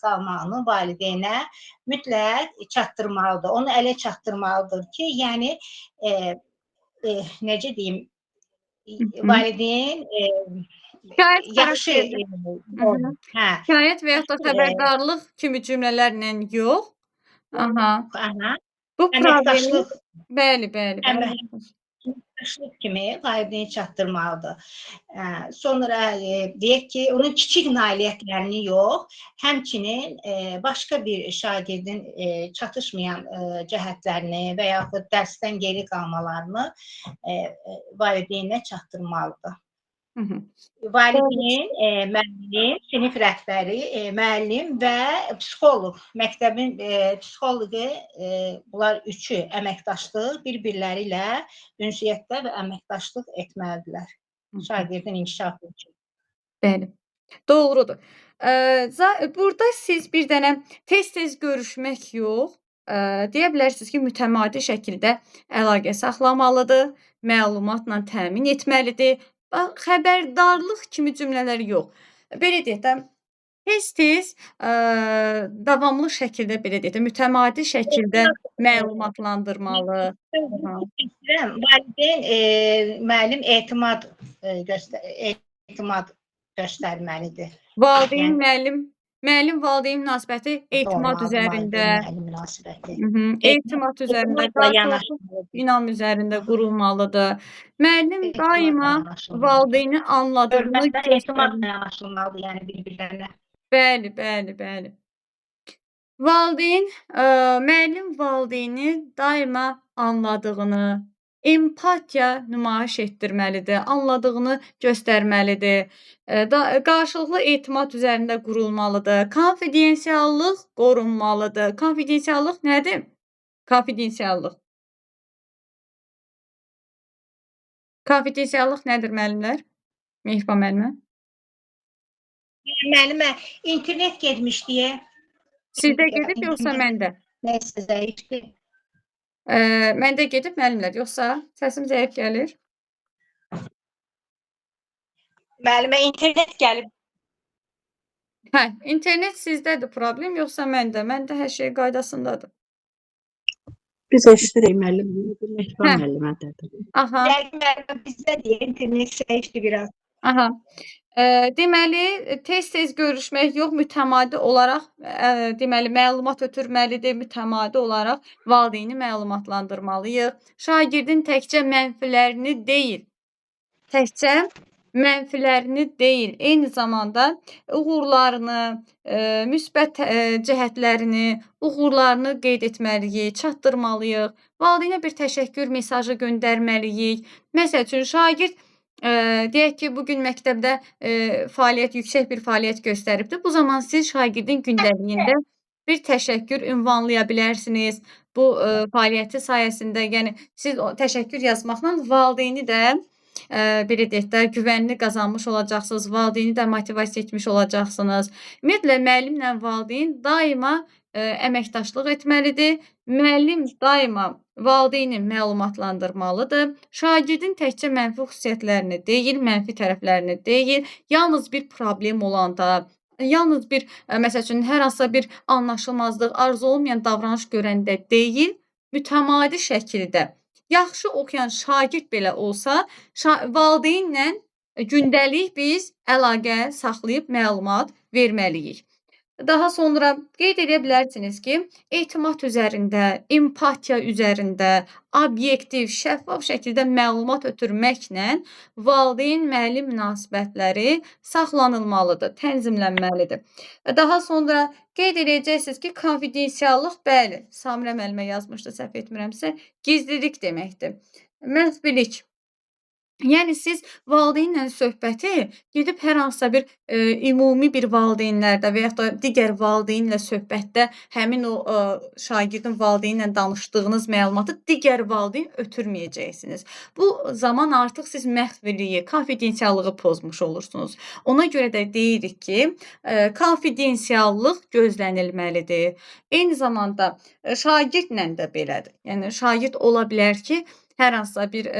Speaker 7: qalmağını valideynə mütləq çatdırmalıdır. Onu elə çatdırmalıdır ki, yəni necə deyim, valideyn
Speaker 1: Şikayət
Speaker 7: yaxşı
Speaker 1: Şikayət və yaxud da xəbərdarlıq kimi cümlələrlə yox. Aha. Bu problemi bəli.
Speaker 7: əməkdaşlıq kimi valideyn çatdırmalıdır. Sonra deyək ki, onun kiçik nailiyyətlərini yox, həmçinin başqa bir şagirdin çatışmayan cəhətlərini və yaxud dərsdən geri qalmalarını valideynə çatdırmalıdır. Valideyn, müəllim, sinif rəhbəri, müəllim və psixoloq, məktəbin psixoloqu, bunlar üçü əməkdaşlıq, bir-birləri ilə ünsiyyətdə və əməkdaşlıq etməlidirlər şagirdin inkişafı üçün.
Speaker 1: Bəli, doğrudur. Burada siz bir dənə tez-tez görüşmək yox, deyə bilərsiniz ki, mütəmadi şəkildə əlaqə saxlamalıdır, məlumatla təmin etməlidir. Xəbərdarlıq kimi cümlələr yox. Belə deyək də, tez-tez davamlı şəkildə, belə deyək də, mütəmadi şəkildə məlumatlandırmalı.
Speaker 7: Valideyn, müəllim etimad göstərməlidir.
Speaker 1: Valideyn, müəllim valideyn münasibəti etimad üzərində, etimad üzərində, qarşılıqlı inam üzərində qurulmalıdır. Müəllim daima valideyni anladığını
Speaker 7: Etimadla yanaşılmalıdır, yəni bir-birlərinə.
Speaker 1: Bəli. Müəllim valideyni daima anladığını, empatiya nümayiş etdirməlidir, anladığını göstərməlidir. Qarşılıqlı etimad üzərində qurulmalıdır. Konfidensiallıq qorunmalıdır. Konfidensiallıq nədir? Konfidensiallıq nədir müəllimlər? Mehriban müəllimə?
Speaker 7: Müəllimə, internet getmiş deyə.
Speaker 1: Sizdə gedib, yoxsa məndə?
Speaker 7: Nəysə zəifdir.
Speaker 1: Məndə gedib müəllimlər, yoxsa səsim zəif gəlir?
Speaker 7: Müəllimə, internet gəlib.
Speaker 1: İnternet sizdədir problem, yoxsa məndə? Məndə hər şey qaydasındadır.
Speaker 5: Biz eşidirik müəllim, Mehriban müəllimədədir.
Speaker 7: Müəllimə, bizdə deyə internet zəifdir biraz.
Speaker 1: Deməli, tez-tez görüşmək yox, mütəmadi olaraq, deməli, məlumat ötürməlidir, mütəmadi olaraq valideyni məlumatlandırmalıyıq. Şagirdin təkcə mənfilərini deyil, eyni zamanda uğurlarını, müsbət cəhətlərini, uğurlarını qeyd etməliyik, çatdırmalıyıq. Valideynə bir təşəkkür mesajı göndərməliyik. Məsəl üçün, şagird deyək ki, bugün məktəbdə yüksək bir fəaliyyət göstəribdir. Bu zaman siz şagirdin gündəliyində bir təşəkkür ünvanlaya bilərsiniz. Bu fəaliyyəti sayəsində, yəni siz təşəkkür yazmaqla valideyni də belə deyək də, güvənini qazanmış olacaqsınız, valideyni də motivasiya etmiş olacaqsınız. Ümumiyyətlə, müəllimlə valideyn daima əməkdaşlıq etməlidir. Müəllim daima valideyni məlumatlandırmalıdır. Şagirdin təkcə mənfi xüsusiyyətlərini deyil, mənfi tərəflərini deyil, yalnız bir problem olanda, yalnız bir, məsəl üçün, hər hansısa bir anlaşılmazlıq, arzu olmayan davranış görəndə deyil, mütəmadi şəkildə. Yaxşı oxuyan şagird belə olsa, valideynlə gündəlik biz əlaqə saxlayıb məlumat verməliyik. Daha sonra qeyd edə bilərsiniz ki, etimad üzərində, empatiya üzərində, obyektiv, şəffaf şəkildə məlumat ötürməklə valideyn-müəllim münasibətləri saxlanılmalıdır, tənzimlənməlidir. Daha sonra qeyd edəcəksiniz ki, konfidensiallıq, bəli, Samirə müəllimə yazmışdı, səhv etmirəmsə, gizlilik deməkdir. Məxfilik. Yəni siz valideynlə söhbəti gedib hər hansısa bir ümumi bir valideynlərdə və yaxud da digər valideynlə söhbətdə həmin o şagirdin valideynlə danışdığınız məlumatı digər valideyn ötürməyəcəksiniz. Bu zaman artıq siz məxfiliyi, konfidensiallığı pozmuş olursunuz. Ona görə də deyirik ki, konfidensiallıq gözlənilməlidir. Eyni zamanda şagirdlə də belədir. Yəni şagird ola bilər ki, hər hansısa bir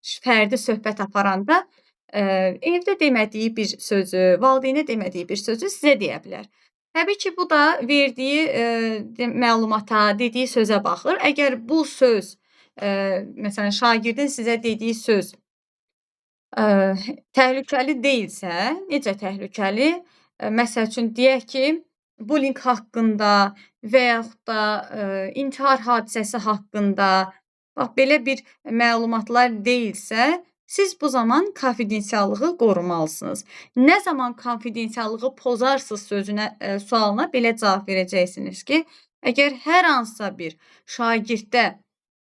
Speaker 1: fərdi söhbət aparanda evdə demədiyi bir sözü, valideynə demədiyi bir sözü sizə deyə bilər. Təbii ki, bu da verdiyi məlumata, dediyi sözə baxır. Əgər bu söz, məsələn, şagirdin sizə dediyi söz təhlükəli deyilsə, necə təhlükəli? Məsəl üçün, deyək ki, bullying haqqında və yaxud da intihar hadisəsi haqqında bax, belə bir məlumatlar deyilsə, siz bu zaman konfidensiallığı qorumalısınız. Nə zaman konfidensiallığı pozarsınız sualına belə cavab verəcəksiniz ki, əgər hər hansısa bir şagirddə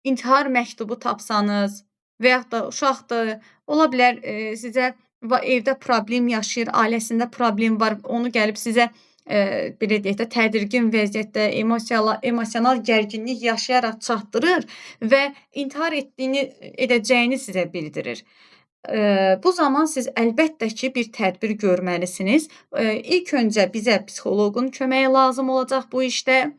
Speaker 1: intihar məktubu tapsanız və yaxud da uşaqdır, ola bilər sizə evdə problem yaşayır, ailəsində problem var, onu gəlib sizə belə deyək də, tədirgin vəziyyətdə, emosional gərginlik yaşayaraq çatdırır və intihar edəcəyini sizə bildirir. Bu zaman siz əlbəttə ki, bir tədbir görməlisiniz. İlk öncə bizə psixoloqun köməyi lazım olacaq bu işdə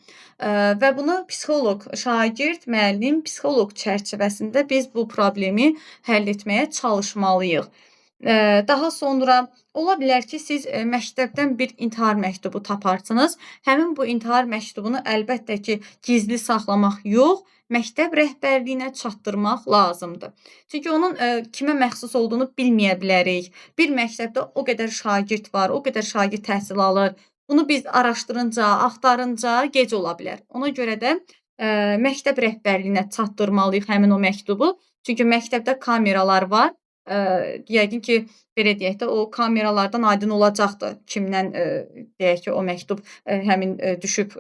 Speaker 1: və bunu psixoloq, şagird, müəllim, psixoloq çərçivəsində biz bu problemi həll etməyə çalışmalıyıq. Daha sonra ola bilər ki, siz məktəbdən bir intihar məktubu taparsınız. Həmin bu intihar məktubunu əlbəttə ki, gizli saxlamaq yox, məktəb rəhbərliyinə çatdırmaq lazımdır. Çünki onun kimə məxsus olduğunu bilməyə bilərik. Bir məktəbdə o qədər şagird var, o qədər şagird təhsil alır. Bunu biz araşdırınca, axtarınca gec ola bilər. Ona görə də məktəb rəhbərliyinə çatdırmalıyıq həmin o məktubu. Çünki məktəbdə kameralar var. Yəqin ki, belə deyək də, o kameralardan aydın olacaqdır kimdən deyək ki, o məktub həmin düşüb,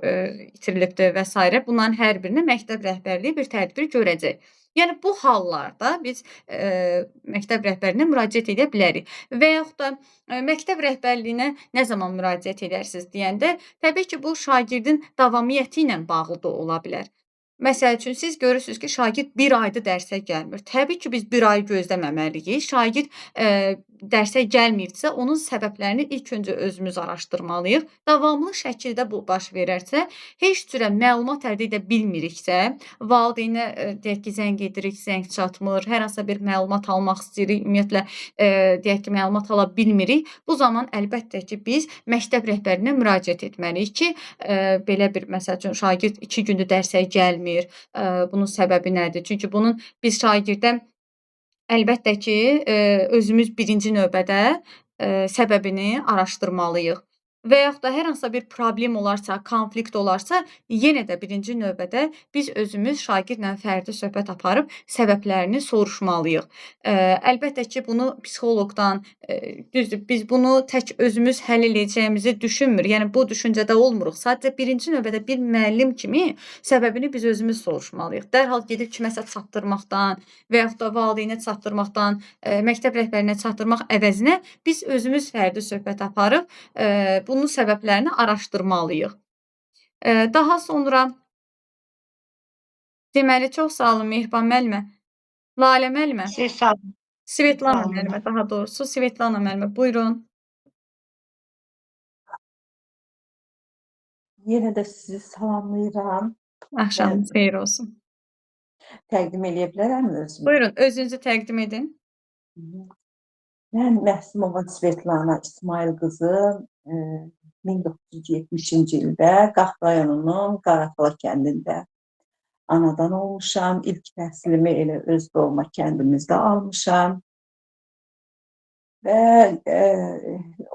Speaker 1: itirilibdir və s. Bunların hər birinə məktəb rəhbərliyi bir tədbir görəcək. Yəni, bu hallarda biz məktəb rəhbərliyinə müraciət edə bilərik. Və yaxud da məktəb rəhbərliyinə nə zaman müraciət edərsiniz deyəndə, təbii ki, bu şagirdin davamiyyəti ilə bağlı da ola bilər. Məsəl üçün, siz görürsünüz ki, şagird bir aydır dərsə gəlmir. Təbii ki, biz bir ay gözləməməliyik. Şagird dərsə gəlməyibsə, onun səbəblərini ilk öncə özümüz araşdırmalıyıq. Davamlı şəkildə bu baş verərsə, heç cürə məlumat əldə edə bilmiriksə, valideynə deyək ki, zəng edirik, zəng çatmır, hər hansı bir məlumat almaq istəyirik, ümumiyyətlə deyək ki, məlumat ala bilmirik. Bu zaman əlbəttə ki, biz məktəb rəhbərinə müraciət etməliyik ki, belə bir, məsəl üçün, şagird 2 gündür dərsə gəlmir. Bunun səbəbi nədir? Çünki bunun biz şagirdə əlbəttə ki, özümüz birinci növbədə səbəbini araşdırmalıyıq. Və yaxud da hər hansısa bir problem olarsa, konflikt olarsa, yenə də birinci növbədə biz özümüz şagirdlə fərdi söhbət aparıb səbəblərini soruşmalıyıq. Əlbəttə ki, bunu psixoloqdan, düzdür, biz bunu tək özümüz həll edəcəyimizi düşünmür. Yəni, bu düşüncədə olmuruq. Sadəcə birinci növbədə bir müəllim kimi səbəbini biz özümüz soruşmalıyıq. Dərhal gedib kiməsə çatdırmaqdan və yaxud da valideynə çatdırmaqdan, məktəb rəhbərinə çatdırmaq əvəzinə biz özümüz fərdi söhbət aparıb bunun səbəblərini araşdırmalıyıq. Daha sonra deməli, çox sağ olun Mehriban müəllimə. Lalə müəllimə.
Speaker 7: Siz sağ olun.
Speaker 1: Svetlana
Speaker 7: Sağ olun.
Speaker 1: müəllimə, daha doğrusu. Svetlana müəllimə, buyurun.
Speaker 8: Yenə də sizi salamlayıram.
Speaker 1: Axşamınız xeyir olsun.
Speaker 8: Təqdim eləyə bilərəm özümü?
Speaker 1: Buyurun, özünüzü təqdim edin.
Speaker 8: Mən Məhsumova Svetlana İsmail qızı 1970-ci ildə Qax rayonunun Qaraxala kəndində anadan olmuşam. İlk təhsilimi elə öz doğma kəndimizdə almışam. Və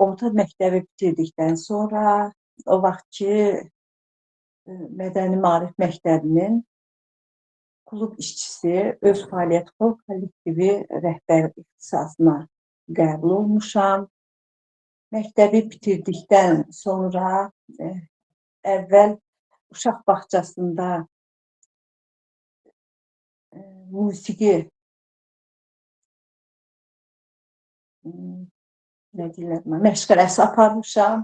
Speaker 8: orta məktəbi bitirdikdən sonra o vaxtki Mədəni Maarif Məktəbinin klub işçisi, öz fəaliyyət kollektivi rəhbər ixtisasına qəbul olmuşam. Məktəbi bitirdikdən sonra əvvəl uşaq bağçasında musiqi məşğələsi aparmışam.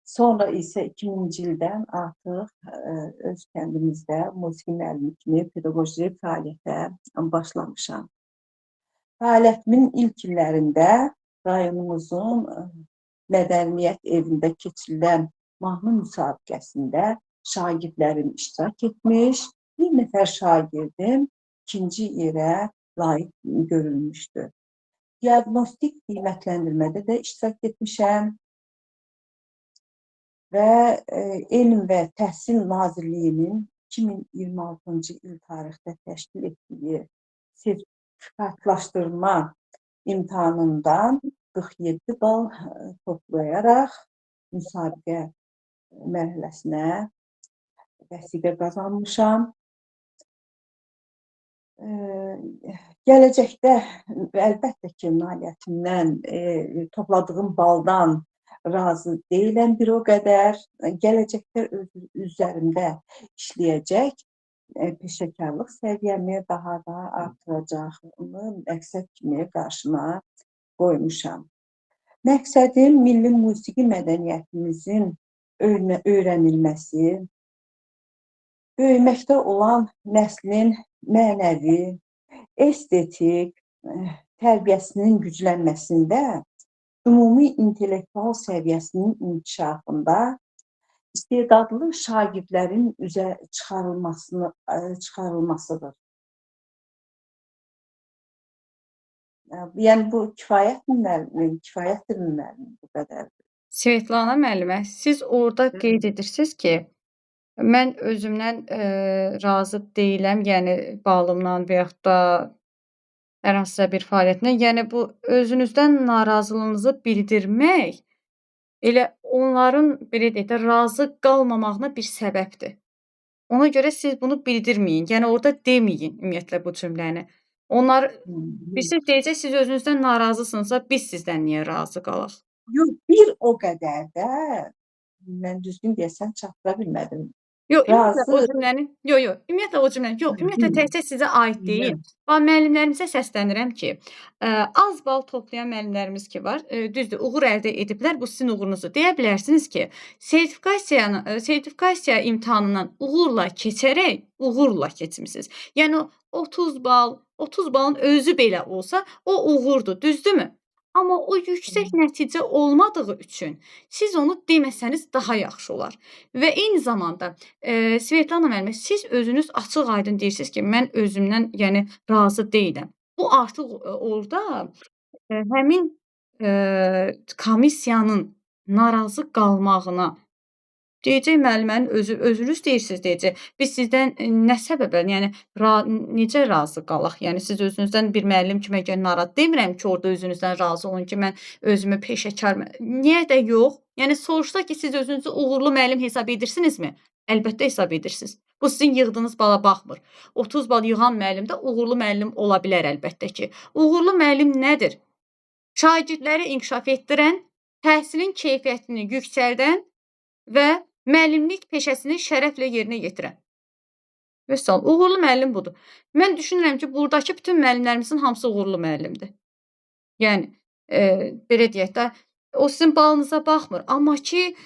Speaker 8: Sonra isə 2000-ci ildən artıq öz kəndimizdə musiqi müəllimi kimi pedaqoji fəaliyyətə başlamışam. Fəaliyyətimin ilk illərində rayonumuzun mədəniyyət evində keçirilən mahnı müsabiqəsində şagirdlərim iştirak etmiş. Bir nəfər şagirdim ikinci yerə layiq görülmüşdü. Diaqnostik qiymətləndirmədə də iştirak etmişəm və Elm və Təhsil Nazirliyinin 2026-cı il tarixdə təşkil etdiyi sertifikatlaşdırma imtahanından 47 bal toplayaraq müsabiqə mərhələsinə vəsiqə qazanmışam. Gələcəkdə əlbəttə ki, nailiyyətimdən, topladığım baldan razı deyiləm bir o qədər. Gələcəkdə üzərimdə işləyəcək, peşəkarlıq səviyyəmi daha da artıracağımı məqsəd kimi qarşıma qoymuşam. Məqsədim milli musiqi mədəniyyətimizin öyrənilməsi, böyüməkdə olan nəslin mənəvi, estetik tərbiyəsinin güclənməsində, ümumi intellektual səviyyəsinin inkişafında istedadlı şagirdlərin üzə çıxarılmasıdır. Yəni bu kifayətdir müəllim, bu qədər.
Speaker 1: Svetlana müəllimə, siz orada qeyd edirsiniz ki, mən özümdən razı deyiləm, yəni balımdan və yaxud da hər hansısa bir fəaliyyətindən. Yəni bu özünüzdən narazılığınızı bildirmək elə onların belə deyək də razı qalmamağına bir səbəbdir. Ona görə siz bunu bildirməyin. Yəni orada deməyin ümumiyyətlə bu cümləni. Onlar siz deyəcək, siz özünüzdən narazısınızsa, biz sizdən niyə razı qalaq?
Speaker 8: Yox, bir o qədər də mən düzgün deyəsən çatdıra bilmədim.
Speaker 1: Yox, ümumiyyətlə o cümləni, ümumiyyətlə təkcə sizə aid deyil. Müəllimlərimizə səslənirəm ki, az bal toplayan müəllimlərimiz ki var, düzdür, uğur əldə ediblər, bu sizin uğurunuzdur. Deyə bilərsiniz ki, sertifikasiya imtahanından uğurla keçərək, uğurla keçmisiniz. Yəni 30 balın özü belə olsa, o uğurdur, düzdürmü? Amma o yüksək nəticə olmadığı üçün siz onu deməsəniz daha yaxşı olar. Və eyni zamanda Svetlana müəllimə, siz özünüz açıq-aydın deyirsiniz ki, mən özümdən yəni razı deyiləm. Bu artıq orada həmin komissiyanın narazı qalmağına deyəcək müəllimənin özünüz deyirsiniz deyəcək. Biz sizdən nə səbəbə, yəni necə razı qalaq? Yəni siz özünüzdən bir müəllim kimi narazı demirəm ki, orada özünüzdən razı olun ki, mən özümü peşəkar. Niyə də yox? Yəni soruşsa ki, siz özünüzü uğurlu müəllim hesab edirsinizmi? Əlbəttə hesab edirsiniz. Bu sizin yığdığınız bala baxmır. 30 bal yığan müəllim də uğurlu müəllim ola bilər əlbəttə ki. Uğurlu müəllim nədir? Şagirdləri inkişaf etdirən, təhsilin keyfiyyətini yüksəldən və müəllimlik peşəsini şərəflə yerinə yetirən. Vəssalam, uğurlu müəllim budur. Mən düşünürəm ki, buradakı bütün müəllimlərimizin hamısı uğurlu müəllimdir. Yəni, belə deyək də, o sizin balınıza baxmır. Amma ki,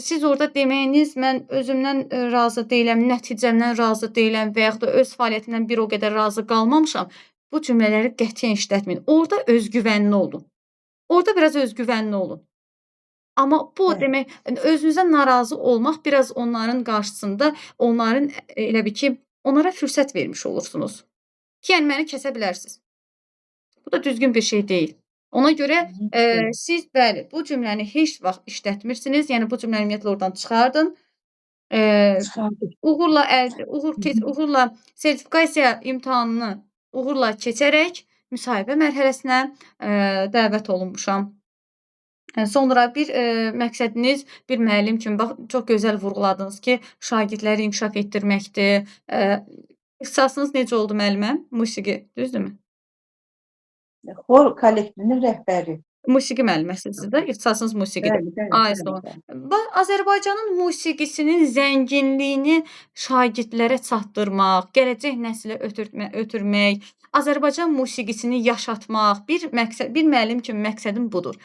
Speaker 1: siz orada deməyiniz, mən özümdən razı deyiləm, nəticəmdən razı deyiləm və yaxud da öz fəaliyyətimdən bir o qədər razı qalmamışam. Bu cümlələri qətiyyən işlətməyin. Orada özgüvənli olun. Orada biraz özgüvənli olun. Amma bu demək, özünüzdən narazı olmaq biraz onların qarşısında, onların elə bir ki, onlara fürsət vermiş olursunuz. Ki, yəni məni kəsə bilərsiniz. Bu da düzgün bir şey deyil. Ona görə siz, bəli, bu cümləni heç vaxt işlətmirsiniz. Yəni bu cümləni ümumiyyətlə oradan çıxardın. Uğurla sertifikasiya imtahanını uğurla keçərək müsahibə mərhələsinə dəvət olunmuşam. Sonra bir məqsədiniz bir müəllim kimi bax çox gözəl vurğuladınız ki, şagirdləri inkişaf etdirməkdir. İxtisasınız necə oldu müəllimə? Musiqi, düzdürmü?
Speaker 8: Xor kollektivinin rəhbəri.
Speaker 1: Musiqi müəlliməsiniz də, ixtisasınız musiqidir. Ay sağ olun. Azərbaycanın musiqisinin zənginliyini şagirdlərə çatdırmaq, gələcək nəslə ötürmək, Azərbaycan musiqisini yaşatmaq bir müəllim kimi məqsədim budur.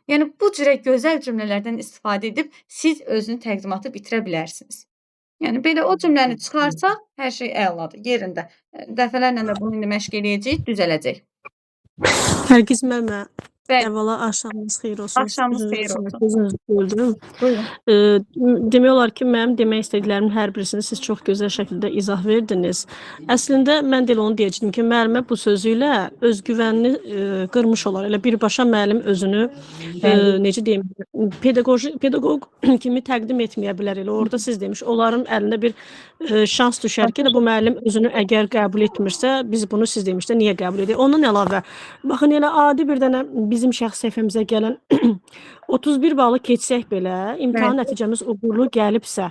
Speaker 1: Yəni bu cürə gözəl cümlələrdən istifadə edib siz özünü təqdimatı bitirə bilərsiniz. Yəni belə o cümləni çıxarsaq hər şey əladır, yerində. Dəfələrlə də bunu indi məşq eləyəcəyik, düzələcək.
Speaker 9: Hər kəs müəllimə,
Speaker 1: Bəli,
Speaker 9: əvvəla axşamınız xeyir olsun.
Speaker 1: axşamınız xeyir olsun.
Speaker 9: Sözünüzü böldüm.
Speaker 1: Buyurun.
Speaker 9: Demək olar ki, mənim demək istədiklərimin hər birisini siz çox gözəl şəkildə izah verdiniz. Əslində mən də elə onu deyəcəydim ki, müəllimə bu sözü ilə özgüvənini qırmış olar. Elə birbaşa müəllim özünü necə deyim, pedaqoq kimi təqdim etməyə bilər. Elə orada siz demiş, onların əlində bir şans düşər ki, bu müəllim özünü əgər qəbul etmirsə, biz bunu siz demişdə niyə qəbul edək? Ondan əlavə, baxın elə adi bir dənə bizim şəxs səhifəmizə gələn 31 balı keçsək belə, imtahan nəticəmiz uğurlu gəlibsə,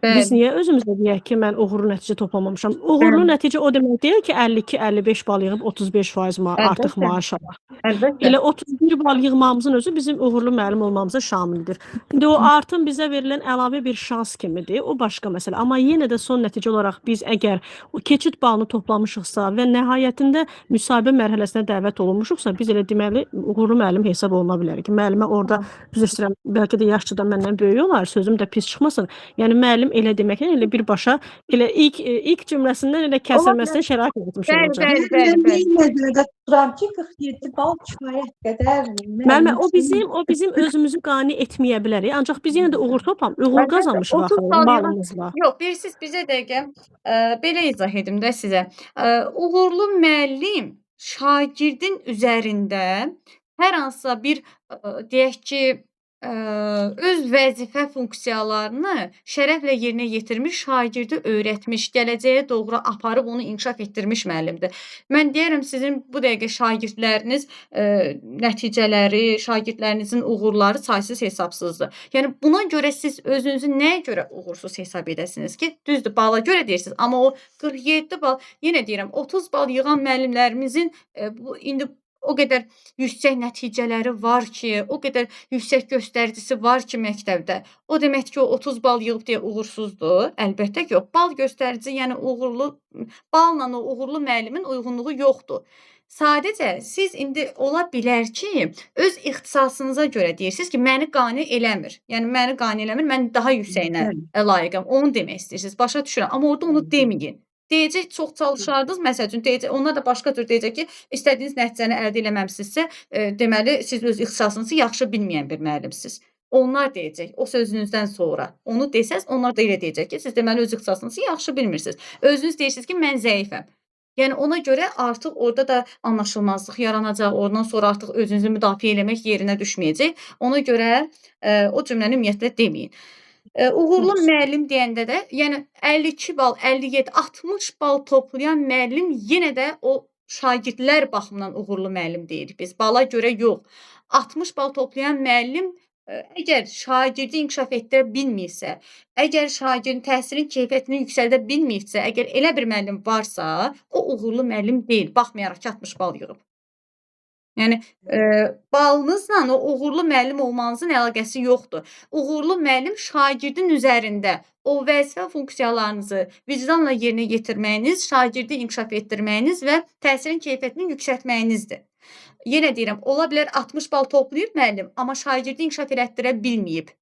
Speaker 9: biz niyə özümüzə deyək ki, mən uğurlu nəticə toplamamışam? Uğurlu nəticə o demək deyil ki, 52-55 bal yığıb 35% artıq maaş alaq.
Speaker 1: Əlbəttə.
Speaker 9: Elə 31 bal yığmamızın özü bizim uğurlu müəllim olmamıza şamildir. İndi o artın bizə verilən əlavə bir şans kimidir, o başqa məsələ. Amma yenə də son nəticə olaraq biz əgər o keçid balını toplamışıqsa və nəhayətində müsahibə mərhələsinə dəvət olunmuşuqsa, biz elə deməli uğurlu müəllim hesab oluna bilərik ki, müəllimə orada üzr istəyirəm, bəlkə də yaşlıdan məndən böyük olar, sözüm də pis çıxmasın. Yəni müəllim elə deməklə elə birbaşa elə ilk cümləsindən elə kəsilməsinə şərait yaratmış olacaq.
Speaker 8: Mən nəzərdə tuturam ki, 47 bal kifayət qədər.
Speaker 9: Müəllimə, o bizim özümüzü qane etməyə bilər. Ancaq biz yenə də uğur qazanmışıq axı balımızla.
Speaker 1: Yox, bilirsiniz, bizə dəqiqə belə izah edim də sizə. Uğurlu müəllim şagirdin üzərində hər hansısa bir deyək ki, öz vəzifə funksiyalarını şərəflə yerinə yetirmiş, şagirdi öyrətmiş, gələcəyə doğru aparıb onu inkişaf etdirmiş müəllimdir. Mən deyərəm sizin bu dəqiqə şagirdləriniz nəticələri, şagirdlərinizin uğurları saysız hesabsızdır. Yəni buna görə siz özünüzü nəyə görə uğursuz hesab edəsiniz ki? Düzdür, bala görə deyirsiniz, amma o 47 bal, yenə deyirəm, 30 bal yığan müəllimlərimizin indi o qədər yüksək nəticələri var ki, o qədər yüksək göstəricisi var ki məktəbdə. O demək ki, o 30 bal yığıb deyə uğursuzdur. Əlbəttə ki, yox. Bal göstərici, yəni balla o uğurlu müəllimin uyğunluğu yoxdur. Sadəcə siz indi ola bilər ki, öz ixtisasınıza görə deyirsiniz ki, məni qane eləmir. Yəni məni qane eləmir, mən daha yüksəyinə layiqəm. Onu demək istəyirsiniz. Başa düşürəm, amma orada onu deməyin. Deyəcək, çox çalışardınız, məsəl üçün deyəcək, onlar da başqa cür deyəcək ki, istədiyiniz nəticəni əldə eləməmsinizsə, deməli siz öz ixtisasınızı yaxşı bilməyən bir müəllimsiniz. Onlar deyəcək, o sözünüzdən sonra. Onu desəz, onlar da elə deyəcək ki, siz deməli öz ixtisasınızı yaxşı bilmirsiniz. Özünüz deyirsiniz ki, mən zəifəm. Yəni ona görə artıq orada da anlaşılmazlıq yaranacaq. Ondan sonra artıq özünüzü müdafiə eləmək yerinə düşməyəcək. Ona görə o cümləni ümumiyyətlə deməyin. Uğurlu müəllim deyəndə də, yəni 52 bal, 57, 60 bal toplayan müəllim yenə də o şagirdlər baxımından uğurlu müəllim deyirik biz. Bala görə yox. 60 bal toplayan müəllim əgər şagirdi inkişaf etdirə bilmirsə, əgər şagirdin təhsilin keyfiyyətini yüksəldə bilmirsə, əgər elə bir müəllim varsa, o uğurlu müəllim deyil, baxmayaraq ki 60 bal yığıb. Yəni balınızla o uğurlu müəllim olmanızın əlaqəsi yoxdur. Uğurlu müəllim şagirdin üzərində o vəzifə funksiyalarınızı vicdanla yerinə yetirməyiniz, şagirdi inkişaf etdirməyiniz və təhsilin keyfiyyətini yüksəltməyinizdir. Yenə deyirəm, ola bilər 60 bal toplayıb müəllim, amma şagirdi inkişaf etdirə bilməyib.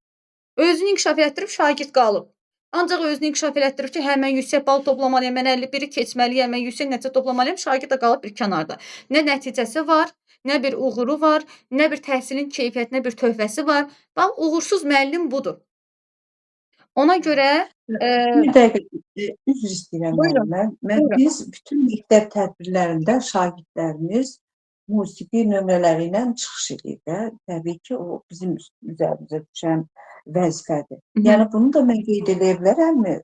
Speaker 1: Özünü inkişaf etdirib şagird qalıb. Ancaq özünü inkişaf etdirib ki, hə mən yüksək bal toplamalıyam, mən 51-i keçməliyəm, mən yüksək nəticə toplamalıyam, şagird də qalıb bir kənarda. Nə nəticəsi var, nə bir uğuru var, nə bir təhsilin keyfiyyətinə bir töhfəsi var. Bax, uğursuz müəllim budur. Ona görə
Speaker 8: bir dəqiqə üzr istəyirəm müəllimə. Biz bütün məktəb tədbirlərində şagirdlərimiz musiqi nömrələri ilə çıxış edir. Təbii ki, o bizim üzərimizə düşən vəzifədir. Yəni bunu da mən qeyd edə bilərəmmi?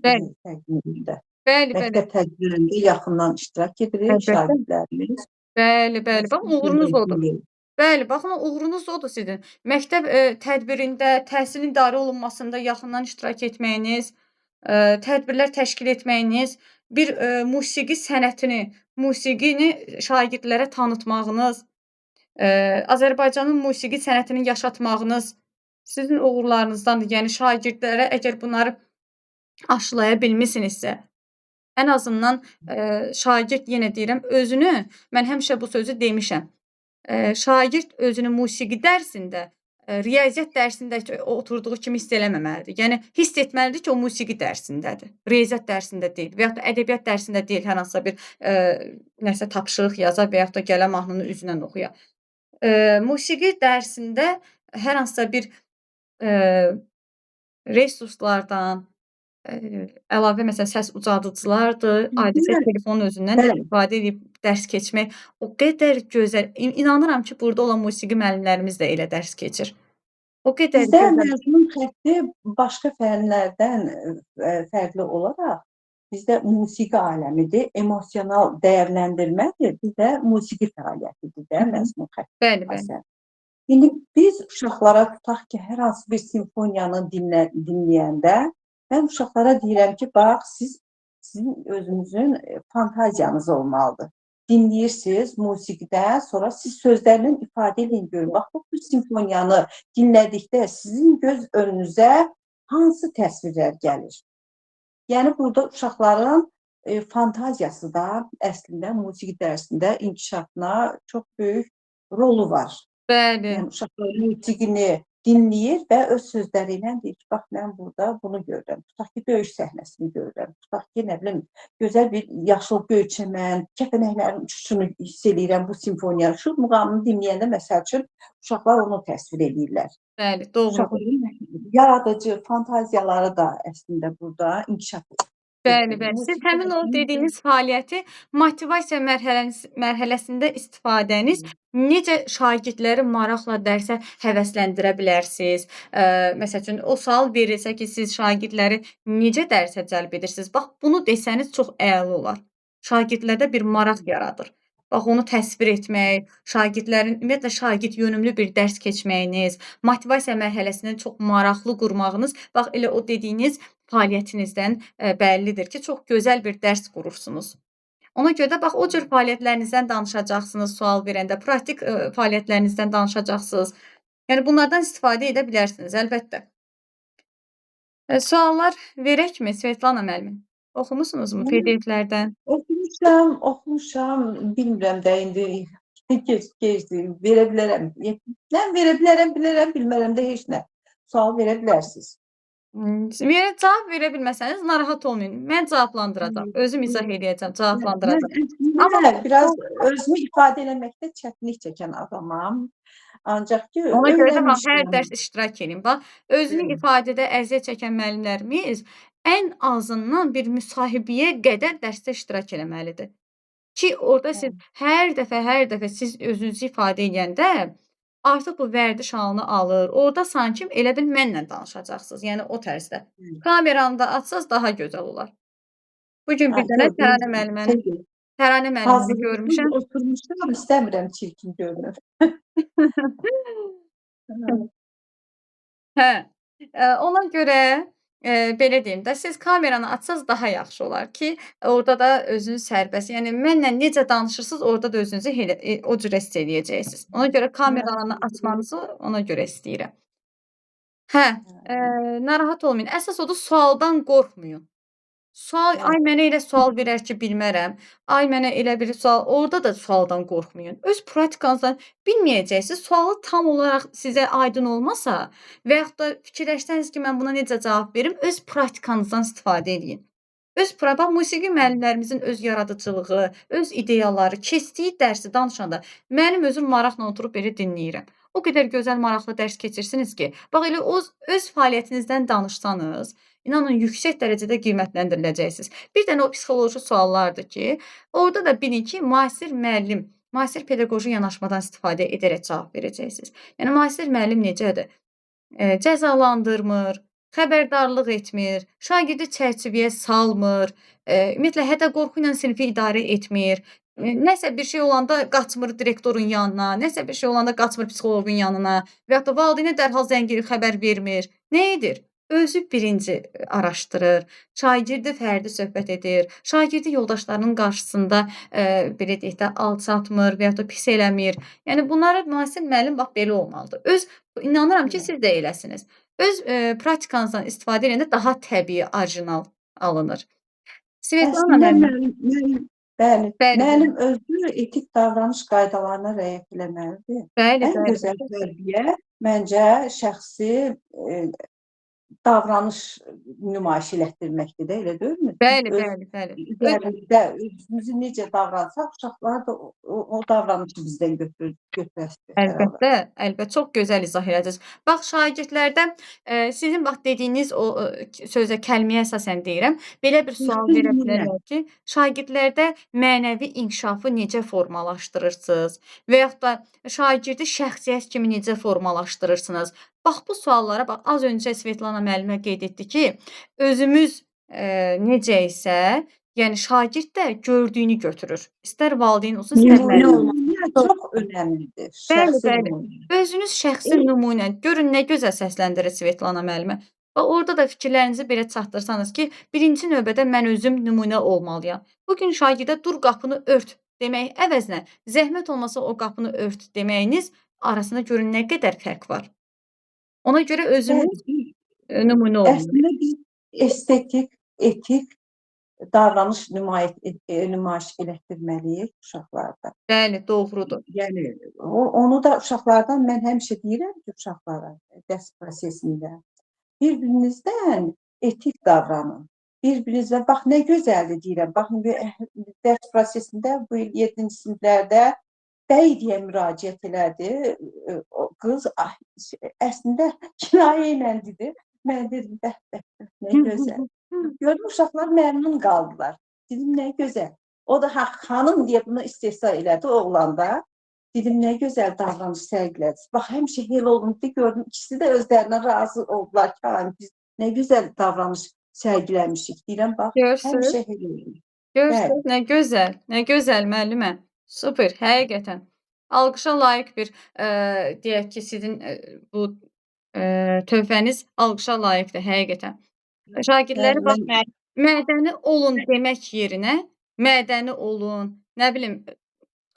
Speaker 1: Bəli.
Speaker 8: Məktəb tədbirində yaxından iştirak edirik şagirdlərimiz.
Speaker 1: Bəli. Bax, uğurunuz odur. Bəli, baxın uğurunuz odur sizin. Məktəb tədbirində, təhsilin idarə olunmasında yaxından iştirak etməyiniz, tədbirlər təşkil etməyiniz, bir musiqi sənətini, musiqini şagirdlərə tanıtmağınız, Azərbaycanın musiqi sənətini yaşatmağınız sizin uğurlarınızdandır. Yəni şagirdlərə əgər bunları aşılaya bilmisinizsə, ən azından şagird yenə deyirəm, özünü, mən həmişə bu sözü demişəm. Şagird özünü musiqi dərsində, riyaziyyat dərsində oturduğu kimi hiss eləməməlidir. Yəni hiss etməlidir ki, o musiqi dərsindədir. Riyaziyyat dərsində deyil və yaxud da ədəbiyyat dərsində deyil, hər hansısa bir nəsə tapşırıq yaza və yaxud da gələ mahnını üzünə oxuya. Musiqi dərsində hər hansısa bir resurslardan, əlavə məsələn səs ucadıcılardır, adisə telefonun özündən də istifadə edib dərs keçmək o qədər gözəl. İnanıram ki, burada olan musiqi müəllimlərimiz də elə dərs keçir. O qədər
Speaker 8: Bizdə
Speaker 1: gözəl.
Speaker 8: məzmun xətti başqa fənlərdən fərqli olaraq bizdə musiqi aləmidir, emosional dəyərləndirmədir, bizdə musiqi fəaliyyətidir də məzmun xətti.
Speaker 1: Bəli, bəli.
Speaker 8: İndi biz uşaqlara tutaq ki, hər hansı bir simfoniyanı dinləyəndə mən uşaqlara deyirəm ki, bax, sizin özünüzün fantaziyanız olmalıdır. Dinləyirsiniz musiqidə, sonra siz sözlərlə ifadə edin görün. Bax, bu simfoniyanı dinlədikdə sizin göz önünüzə hansı təsvirlər gəlir? Yəni, burada uşaqların fantaziyası da əslində musiqi dərsində inkişafına çox böyük rolu var.
Speaker 1: Bəli.
Speaker 8: Yəni, uşaqlar musiqini dinləyir və öz sözləri ilə deyir ki, bax, mən burada bunu görürəm. Tutaq ki, döyüş səhnəsini görürəm. Tutaq ki, nə bilim, gözəl bir yaşıl göyçəmən, kəpənəklərin uçuşunu hiss edirəm bu simfoniyanı. Şu muğamını dinləyəndə, məsəl üçün, uşaqlar onu təsvir edirlər.
Speaker 1: Bəli, doğrudur.
Speaker 8: Uşaqların yaradıcı fantaziyaları da əslində burada inkişaf edir.
Speaker 1: Bəli, bəli. Siz həmin o dediyiniz fəaliyyəti motivasiya mərhələsində istifadəniz necə şagirdləri maraqla dərsə həvəsləndirə bilərsiniz? Məsəl üçün, o sual verilsə ki, siz şagirdləri necə dərsə cəlb edirsiniz? Bax, bunu desəniz çox əla olar. Şagirdlərdə bir maraq yaradır. Bax, onu təsvir etmək, şagirdlərin, ümumiyyətlə, şagird yönümlü bir dərs keçməyiniz, motivasiya mərhələsini çox maraqlı qurmağınız, bax, elə o dediyiniz fəaliyyətinizdən bəllidir ki, çox gözəl bir dərs qurursunuz. Ona görə də, bax, o cür fəaliyyətlərinizdən danışacaqsınız sual verəndə, praktik fəaliyyətlərinizdən danışacaqsınız. Yəni, bunlardan istifadə edə bilərsiniz, əlbəttə. Suallar verəkmi, Svetlana müəllim? Oxumusunuzmu PDF-lərdən?
Speaker 8: Oxumuşam, bilmirəm də indi keçdi, verə bilərəm. Verə bilərəm, bilmərəm də heç nə. Sual verə bilərsiniz.
Speaker 1: Cavab verə bilməsəniz, narahat olmayın. Mən cavablandıracağam, özüm izah edəcəm, cavablandıracağam.
Speaker 8: Mən biraz özümü ifadə eləməkdə çətinlik çəkən adamam. Ancaq ki,
Speaker 1: ona görə də bax, hər dərs iştirak edin. Bax, özünü ifadədə əziyyət çəkən müəllimlərimiz ən azından bir müsahibəyə qədər dərsdə iştirak eləməlidir. Ki, orada siz hər dəfə siz özünüzü ifadə edəndə artıq bu vərdiş halını alır. Orada sanki elə bil mənlə danışacaqsınız. Yəni, o tərzdə. Kameranı da açsaz daha gözəl olar. Bugün bir dənə Təranə müəlliməni görmüşəm.
Speaker 8: Oturmuşam, istəmirəm çirkin görünür.
Speaker 1: Hə, ona görə belə deyim də, siz kameranı açsaz daha yaxşı olar ki, orada da özünüz sərbəst, yəni mənlə necə danışırsınız, orada da özünüzü o cür hiss eləyəcəksiniz. Ona görə kameranı açmanızı ona görə istəyirəm. Hə, narahat olmayın. Əsas odur, sualdan qorxmayın. Sual, ay mənə elə sual verər ki, bilmərəm. Ay mənə elə bir sual, orada da sualdan qorxmayın. Öz pratikanızdan bilməyəcəksiniz. Sualı tam olaraq sizə aydın olmasa və yaxud da fikirləşsəniz ki, mən buna necə cavab verim, öz pratikanızdan istifadə edin. Bax, musiqi müəllimlərimizin öz yaradıcılığı, öz ideyaları, keçdiyi dərsi danışanda mənim özüm maraqla oturub belə dinləyirəm. O qədər gözəl, maraqlı dərs keçirsiniz ki, bax, elə öz fəaliyyətinizdən danışsanız, İnanın, yüksək dərəcədə qiymətləndiriləcəksiniz. Bir dənə o psixoloji suallardır ki, orada da bilin ki, müasir müəllim, müasir pedaqoji yanaşmadan istifadə edərək cavab verəcəksiniz. Yəni, müasir müəllim necədir? Cəzalandırmır, xəbərdarlıq etmir, şagirdi çərçivəyə salmır, ümumiyyətlə, hətta qorxu ilə sinfi idarə etmir. nəsə bir şey olanda qaçmır direktorun yanına, nəsə bir şey olanda qaçmır psixoloqun yanına və ya da valideynə dərhal zəng edib xəbər vermir. Nə edir? Özü birinci araşdırır, şagirdi fərdi söhbət edir, şagirdi yoldaşlarının qarşısında belə deyək də alçatmır və ya da pis eləmir. Yəni bunları müasir müəllim bax belə olmalıdır. İnanıram ki, siz də eləsiniz. Öz praktikanızdan istifadə edəndə daha təbii, orijinal alınır. Svetlana
Speaker 8: Əslində
Speaker 1: müəllim.
Speaker 8: bəli,
Speaker 1: Bəli,
Speaker 8: müəllim özü etik davranış qaydalarına riayət eləməlidir.
Speaker 1: Bəli,
Speaker 8: Ən
Speaker 1: bəli.
Speaker 8: gözəl tərbiyə məncə şəxsi davranış nümayiş etdirməkdir də, elə deyilmi?
Speaker 1: Bəli,
Speaker 8: Biz
Speaker 1: bəli, bəli.
Speaker 8: üzərimizdə özümüzü necə davransaq, uşaqlar da o davranışı bizdən götürəsidir hər halda.
Speaker 1: Əlbəttə, əlbəttə. Çox gözəl izah elədiniz. Bax, şagirdlərdə sizin bax dediyiniz o sözə, kəlməyə əsasən deyirəm, belə bir sual verə bilərlər ki, şagirdlərdə mənəvi inkişafı necə formalaşdırırsınız və yaxud da şagirdi şəxsiyyət kimi necə formalaşdırırsınız? Bax, bu suallara bax, az öncə Svetlana müəllimə qeyd etdi ki, özümüz necə isə, yəni şagird də gördüyünü götürür. İstər valideyn olsun, istər müəllim.
Speaker 8: Nümunə çox önəmlidir.
Speaker 1: Bəli,
Speaker 8: Şəxsi
Speaker 1: bəli.
Speaker 8: nümunə.
Speaker 1: Özünüz şəxsi nümunə. Görün nə gözəl səsləndirir Svetlana müəllimə. Və orada da fikirlərinizi belə çatdırsanız ki, birinci növbədə mən özüm nümunə olmalıyam. Bugün şagirdə dur qapını ört demək əvəzinə, zəhmət olmasa o qapını ört deməyiniz arasında görün nə qədər fərq var. Ona görə özümüz nümunə olmalıyıq.
Speaker 8: Əslində biz estetik, etik davranış nümayiş elətdirməliyik uşaqlarda.
Speaker 1: Bəli, doğrudur.
Speaker 8: Yəni onu da uşaqlardan mən həmişə deyirəm ki, uşaqlara dərs prosesində bir-birinizdən etik davranın. Bir-birinizə bax nə gözəldir deyirəm. Baxın dərs prosesində bu il 7-ci siniflərdə bəy deyə müraciət elədi. O qız əslində kinayə ilə dedi. Mən dedim nə gözəl. Gördüm uşaqlar məmnun qaldılar. Dedim nə gözəl. O da xanım deyə bunu istehza elədi oğlanda. Dedim nə gözəl davranış sərgilədi. Bax həmişə elə olundu gördüm. İkisi də özlərinə razı oldular ki, biz nə gözəl davranış sərgiləmişik. Deyirəm bax həmişə elə olundu.
Speaker 1: Görürsüz, nə gözəl, nə gözəl müəllimə. Super, həqiqətən. Alqışa layiq bir deyək ki, sizin bu tövhəniz alqışa layiqdir həqiqətən. Şagirdləri bax mədəni olun demək yerinə mədəni olun, nə bilim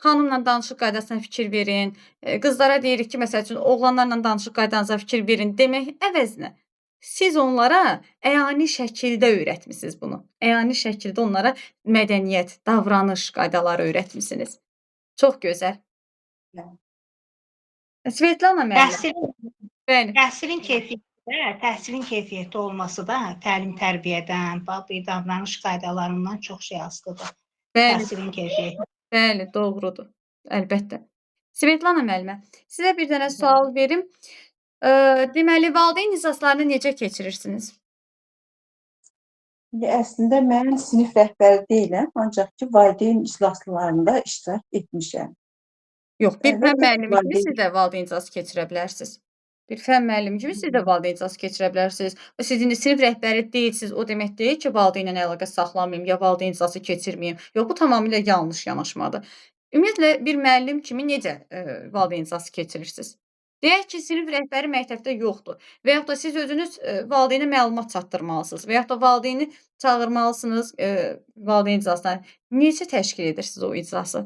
Speaker 1: xanımla danışıq qaydasına fikir verin. Qızlara deyirik ki, məsəl üçün oğlanlarla danışıq qaydanıza fikir verin demək əvəzinə siz onlara əyani şəkildə öyrətmisiniz bunu. Əyani şəkildə onlara mədəniyyət, davranış qaydaları öyrətmisiniz. Çox gözəl. Svetlana müəllim. Bəli.
Speaker 7: Təhsilin keyfiyyəti olması da təlim-tərbiyədən, davranış qaydalarından çox şey asılıdır. Təhsilin keyfiyyəti.
Speaker 1: Bəli, doğrudur. Əlbəttə. Svetlana müəllimə, sizə bir dənə sual verim. Deməli, valideyn iclaslarını necə keçirirsiniz?
Speaker 8: Əslində mən sinif rəhbəri deyiləm, ancaq ki, valideyn iclaslarında iştirak etmişəm.
Speaker 1: Yox, bir fən müəllimi kimi siz də valideyn iclası keçirə bilərsiniz. Bir fən müəllimi kimi siz də valideyn iclası keçirə bilərsiniz. Siz indi sinif rəhbəri deyilsiniz, o demək deyil ki, valideynlə əlaqə saxlamayım, ya valideyn iclası keçirməyim. Yox, bu tamamilə yanlış yanaşmadır. Ümumiyyətlə, bir müəllim kimi necə valideyn iclası keçirirsiniz? Deyək ki, sinif rəhbəri məktəbdə yoxdur və yaxud da siz özünüz valideynə məlumat çatdırmalısınız və yaxud da valideyni çağırmalısınız valideyn iclasına. Necə təşkil edirsiniz o iclası?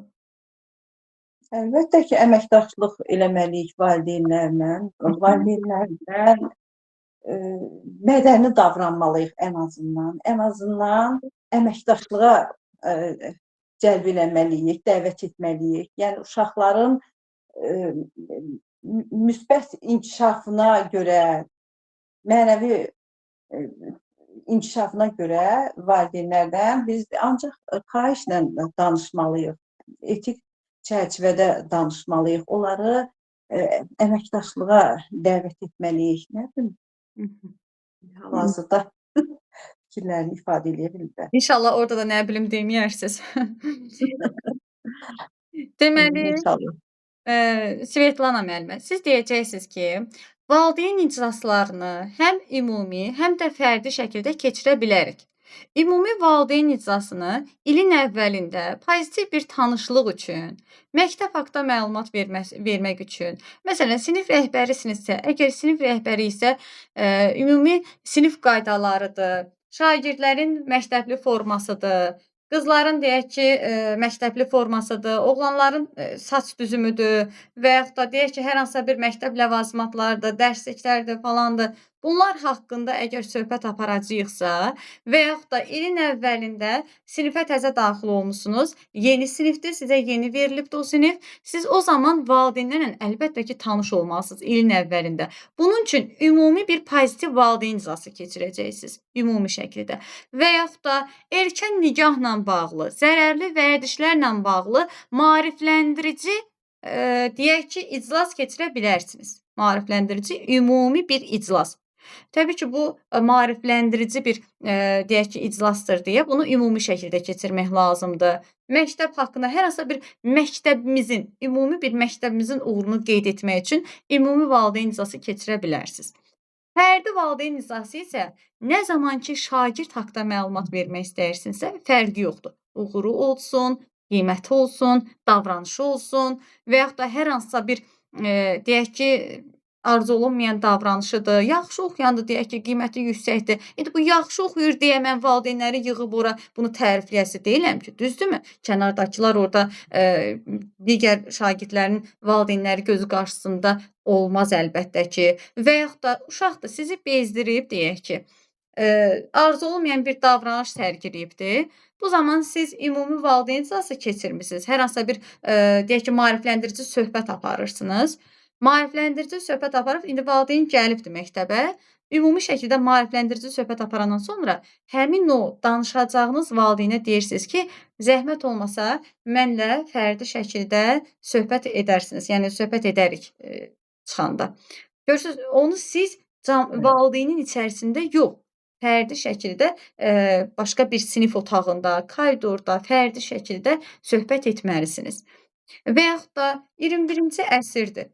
Speaker 8: Əlbəttə ki, əməkdaşlıq eləməliyik valideynlərlə. Valideynlərlə mədəni davranmalıyıq ən azından. Ən azından əməkdaşlığa cəlb eləməliyik, dəvət etməliyik. Yəni uşaqların müsbət inkişafına görə, mənəvi inkişafına görə valideynlərdən biz ancaq xahişlə danışmalıyıq. Etik çərçivədə danışmalıyıq. Onları əməkdaşlığa dəvət etməliyik. Nə bilim? Hal-hazırda fikirlərini ifadə edə bilirlər.
Speaker 1: İnşallah orada da nə bilim deməyərsiniz. Deməli, Svetlana müəllimə, siz deyəcəksiniz ki, valideyn iclaslarını həm ümumi, həm də fərdi şəkildə keçirə bilərik. Ümumi valideyn iclasını ilin əvvəlində pozitiv bir tanışlıq üçün, məktəb haqqında məlumat vermək üçün, məsələn, sinif rəhbərisinizsə, əgər sinif rəhbəri isə ümumi sinif qaydalarıdır, şagirdlərin məktəbli formasıdır, qızların deyək ki, məktəbli formasıdır, oğlanların saç düzümüdür və yaxud da deyək ki, hər hansısa bir məktəb ləvazimatlarıdır, dərsliklərdir falandır. Bunlar haqqında əgər söhbət aparacağıqsa və yaxud da ilin əvvəlində sinifə təzə daxil olmusunuz, yeni sinifdir, sizə yeni verilibdir o sinif, siz o zaman valideynlərlə əlbəttə ki, tanış olmalısınız ilin əvvəlində. Bunun üçün ümumi bir pozitiv valideyn iclası keçirəcəksiniz, ümumi şəkildə. Və yaxud da erkən nikahla bağlı, zərərli vərdişlərlə bağlı maarifləndirici deyək ki, iclas keçirə bilərsiniz. Maarifləndirici ümumi bir iclas. Təbii ki, bu maarifləndirici bir deyək ki, iclasdır deyə bunu ümumi şəkildə keçirmək lazımdır. Məktəb haqqında hər hansısa bir məktəbimizin, ümumi bir məktəbimizin uğurunu qeyd etmək üçün ümumi valideyn iclası keçirə bilərsiniz. Fərdi valideyn iclası isə nə zaman ki, şagird haqqında məlumat vermək istəyirsinizsə, fərqi yoxdur. Uğuru olsun, qiyməti olsun, davranışı olsun və yaxud da hər hansısa bir deyək ki, arzu olunmayan davranışıdır, yaxşı oxuyandır, deyək ki, qiyməti yüksəkdir. İndi bu yaxşı oxuyur deyə mən valideynləri yığıb ora bunu tərifləyəsi deyiləm ki, düzdürmü? Kənardakılar orada digər şagirdlərin valideynləri gözü qarşısında olmaz əlbəttə ki. Və yaxud da uşaqdır, sizi bezdirib, deyək ki, arzu olmayan bir davranış sərgiləyibdir. Bu zaman siz ümumi valideyn iclası keçirmisiniz. Hər hansısa bir deyək ki, maarifləndirici söhbət aparırsınız. Maarifləndirici söhbət aparıb, indi valideyn gəlibdir məktəbə. Ümumi şəkildə maarifləndirici söhbət aparandan sonra həmin o danışacağınız valideynə deyirsiniz ki, zəhmət olmasa mənlə fərdi şəkildə söhbət edərsiniz. Yəni, söhbət edərik çıxanda. Görürsünüz, onu siz valideynin içərisində yox, fərdi şəkildə başqa bir sinif otağında, koridorda, fərdi şəkildə söhbət etməlisiniz. Və yaxud da 21-ci əsrdir.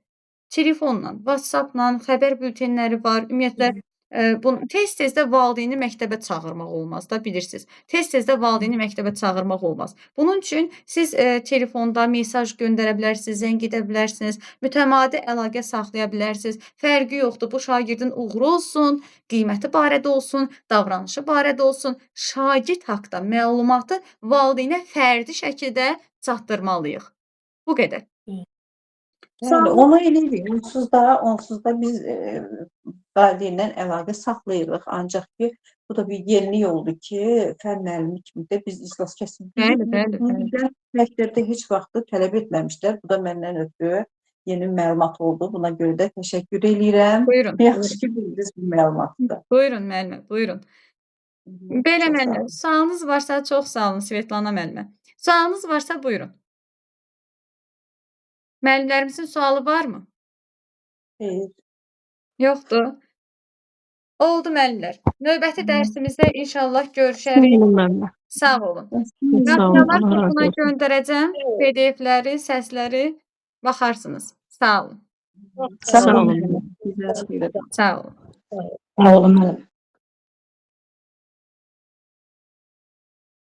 Speaker 1: Telefonla, WhatsApp-la, xəbər bültenləri var. Ümumiyyətlə, tez-tez də valideyni məktəbə çağırmaq olmaz da, bilirsiniz. Tez-tez də valideyni məktəbə çağırmaq olmaz. Bunun üçün siz telefonda mesaj göndərə bilərsiniz, zəng edə bilərsiniz, mütəmadi əlaqə saxlaya bilərsiniz. Fərqi yoxdur, bu şagirdin uğuru olsun, qiyməti barədə olsun, davranışı barədə olsun. Şagird haqqında məlumatı valideynə fərdi şəkildə çatdırmalıyıq. Bu qədər.
Speaker 8: Yəni, onu eləyirik. Onsuz da biz valideynlə əlaqə saxlayırıq. Ancaq ki, bu da bir yenilik oldu ki, fən müəllimi kimi də biz iclas kəsirik. Bəli. Məktəbdə heç vaxt tələb etməmişlər. Bu da məndən ötürü yeni məlumat oldu. Buna görə də təşəkkür edirəm.
Speaker 1: Buyurun.
Speaker 8: Yaxşı ki, bildiniz bu məlumatı.
Speaker 1: Buyurun, müəllimə, buyurun. Belə müəllimə, sualınız varsa, çox sağ olun Svetlana müəllimə. Sualınız varsa, buyurun. Müəllimlərimizin sualı varmı?
Speaker 8: Xeyr.
Speaker 1: Yoxdur. Oldu müəllimlər. Növbəti dərsimizdə inşallah görüşərik. Sağ olun. Materiallar qrupuna göndərəcəm. PDF-ləri, səsləri baxarsınız. Sağ olun.
Speaker 8: Sağ olun.
Speaker 1: Sağ olun.
Speaker 8: Sağ olun.